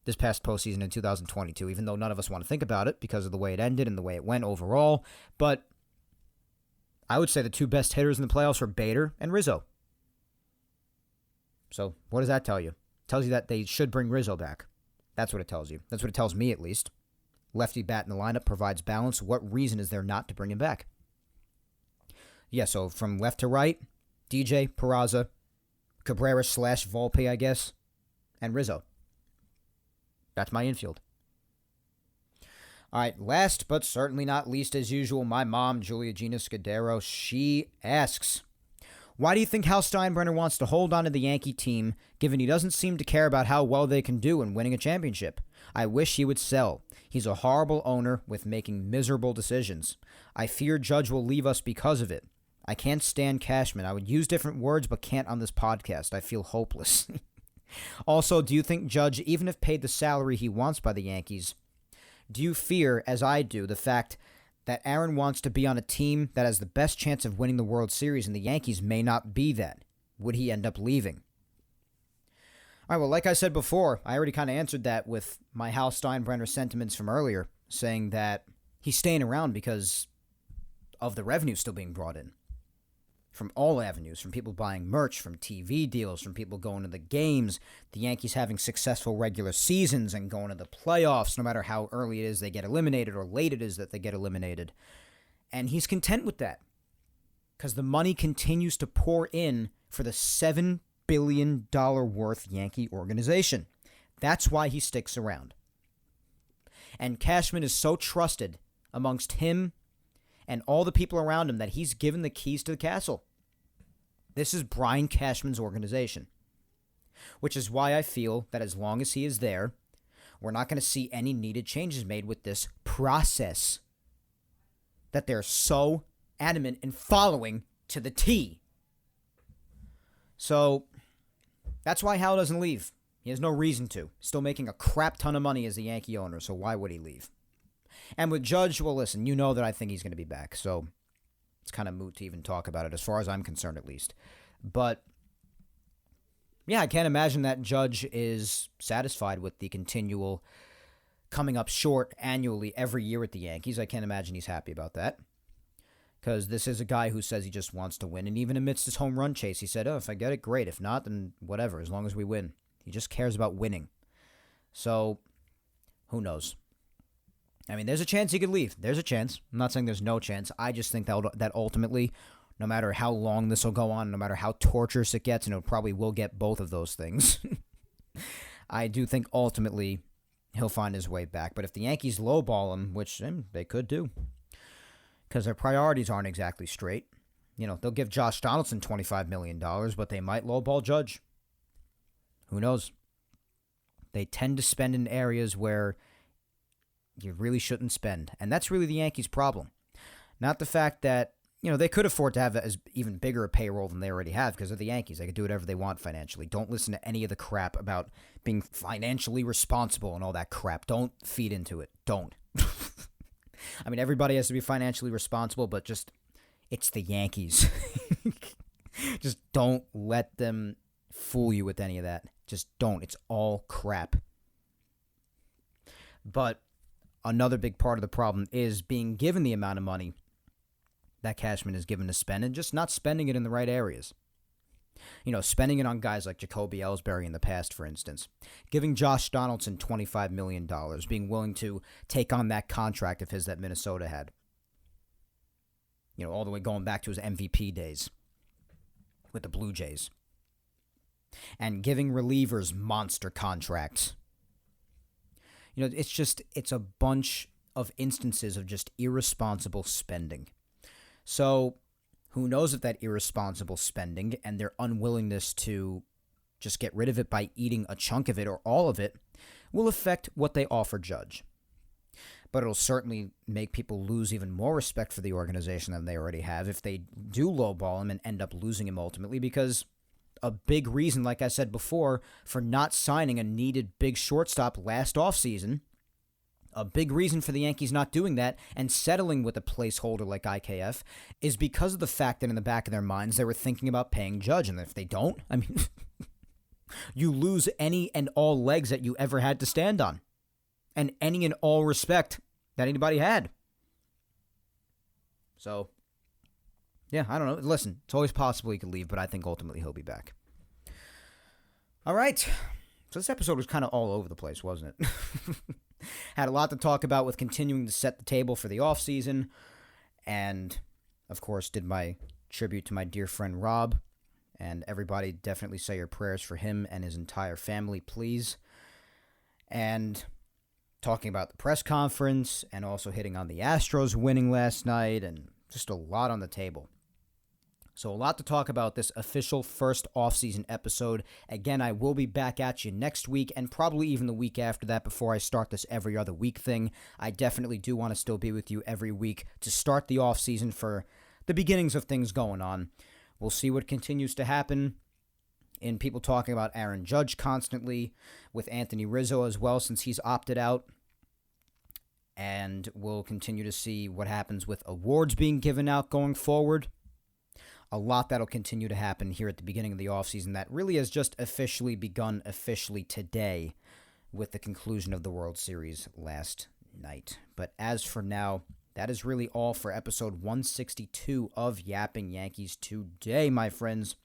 this past postseason in 2022, even though none of us want to think about it because of the way it ended and the way it went overall. But I would say the two best hitters in the playoffs were Bader and Rizzo. So what does that tell you? It tells you that they should bring Rizzo back. That's what it tells you. That's what it tells me, at least. Lefty bat in the lineup provides balance. What reason is there not to bring him back? Yeah, so from left to right, DJ, Peraza, Cabrera / Volpe, I guess, and Rizzo. That's my infield. All right, last but certainly not least, as usual, my mom, Julia Gina Scudero, she asks, why do you think Hal Steinbrenner wants to hold on to the Yankee team, given he doesn't seem to care about how well they can do in winning a championship? I wish he would sell. He's a horrible owner with making miserable decisions. I fear Judge will leave us because of it. I can't stand Cashman. I would use different words, but can't on this podcast. I feel hopeless. Also, do you think Judge, even if paid the salary he wants by the Yankees, do you fear, as I do, the fact that Aaron wants to be on a team that has the best chance of winning the World Series and the Yankees may not be that? Would he end up leaving? All right, well, like I said before, I already kind of answered that with my Hal Steinbrenner sentiments from earlier, saying that he's staying around because of the revenue still being brought in. From all avenues, from people buying merch, from TV deals, from people going to the games, the Yankees having successful regular seasons and going to the playoffs, no matter how early it is they get eliminated or late it is that they get eliminated. And he's content with that because the money continues to pour in for the $7 billion worth Yankee organization. That's why he sticks around. And Cashman is so trusted amongst him and all the people around him that he's given the keys to the castle. This is Brian Cashman's organization, which is why I feel that as long as he is there, we're not going to see any needed changes made with this process that they're so adamant in following to the T. So that's why Hal doesn't leave. He has no reason to. Still making a crap ton of money as the Yankee owner, so why would he leave? And with Judge, well, listen, you know that I think he's going to be back, so it's kind of moot to even talk about it, as far as I'm concerned, at least. But, yeah, I can't imagine that Judge is satisfied with the continual coming up short annually every year at the Yankees. I can't imagine he's happy about that, because this is a guy who says he just wants to win, and even amidst his home run chase, he said, if I get it, great. If not, then whatever, as long as we win. He just cares about winning. So, who knows? I mean, there's a chance he could leave. There's a chance. I'm not saying there's no chance. I just think that ultimately, no matter how long this will go on, no matter how torturous it gets, and it probably will get both of those things, I do think ultimately he'll find his way back. But if the Yankees lowball him, which they could do, because their priorities aren't exactly straight, they'll give Josh Donaldson $25 million, but they might lowball Judge. Who knows? They tend to spend in areas where you really shouldn't spend. And that's really the Yankees' problem. Not the fact that they could afford to have as even bigger a payroll than they already have because of the Yankees. They could do whatever they want financially. Don't listen to any of the crap about being financially responsible and all that crap. Don't feed into it. Don't. I mean, everybody has to be financially responsible, but just, it's the Yankees. Just don't let them fool you with any of that. Just don't. It's all crap. But another big part of the problem is being given the amount of money that Cashman is given to spend and just not spending it in the right areas. Spending it on guys like Jacoby Ellsbury in the past, for instance. Giving Josh Donaldson $25 million, being willing to take on that contract of his that Minnesota had. All the way going back to his MVP days with the Blue Jays. And giving relievers monster contracts. It's a bunch of instances of just irresponsible spending. So, who knows if that irresponsible spending and their unwillingness to just get rid of it by eating a chunk of it or all of it will affect what they offer Judge. But it'll certainly make people lose even more respect for the organization than they already have if they do lowball him and end up losing him ultimately, because a big reason, like I said before, for not signing a needed big shortstop last offseason, a big reason for the Yankees not doing that and settling with a placeholder like IKF is because of the fact that in the back of their minds they were thinking about paying Judge. And if they don't, I mean, you lose any and all legs that you ever had to stand on and any and all respect that anybody had. So, yeah, I don't know. Listen, it's always possible he could leave, but I think ultimately he'll be back. All right. So this episode was kind of all over the place, wasn't it? Had a lot to talk about with continuing to set the table for the offseason. And, of course, did my tribute to my dear friend Rob. And everybody definitely say your prayers for him and his entire family, please. And talking about the press conference and also hitting on the Astros winning last night and just a lot on the table. So a lot to talk about this official first offseason episode. Again, I will be back at you next week and probably even the week after that before I start this every other week thing. I definitely do want to still be with you every week to start the offseason for the beginnings of things going on. We'll see what continues to happen in people talking about Aaron Judge constantly, with Anthony Rizzo as well since he's opted out. And we'll continue to see what happens with awards being given out going forward. A lot that'll continue to happen here at the beginning of the offseason that really has just officially begun today with the conclusion of the World Series last night. But as for now, that is really all for episode 162 of Yapping Yankees today, my friends.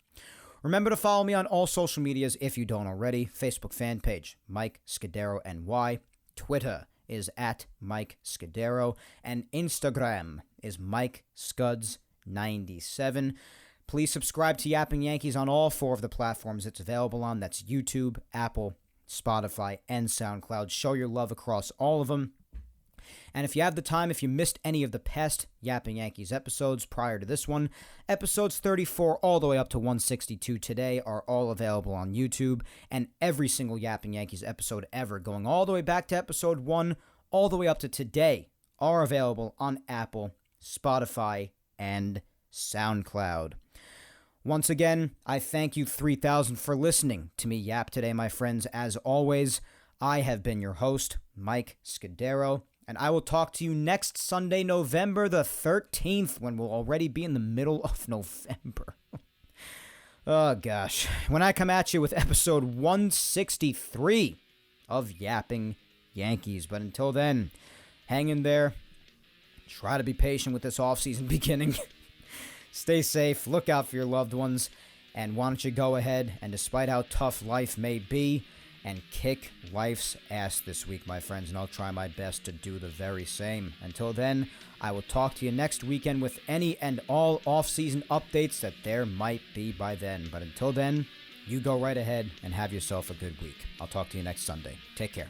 Remember to follow me on all social medias if you don't already. Facebook fan page, Mike Scudero NY. Twitter is at Mike Scudero. And Instagram is Mike Scuds97. Please subscribe to Yapping Yankees on all four of the platforms it's available on. That's YouTube, Apple, Spotify, and SoundCloud. Show your love across all of them. And if you have the time, if you missed any of the past Yapping Yankees episodes prior to this one, episodes 34 all the way up to 162 today are all available on YouTube. And every single Yapping Yankees episode ever, going all the way back to episode 1, all the way up to today, are available on Apple, Spotify, and SoundCloud. Once again, I thank you 3,000 for listening to me yap today, my friends. As always, I have been your host, Mike Scudero, and I will talk to you next Sunday, November the 13th, when we'll already be in the middle of November. Oh, gosh. When I come at you with episode 163 of Yapping Yankees. But until then, hang in there. Try to be patient with this offseason beginning. Stay safe, look out for your loved ones, and why don't you go ahead and, despite how tough life may be, and kick life's ass this week, my friends, and I'll try my best to do the very same. Until then, I will talk to you next weekend with any and all off-season updates that there might be by then. But until then, you go right ahead and have yourself a good week. I'll talk to you next Sunday. Take care.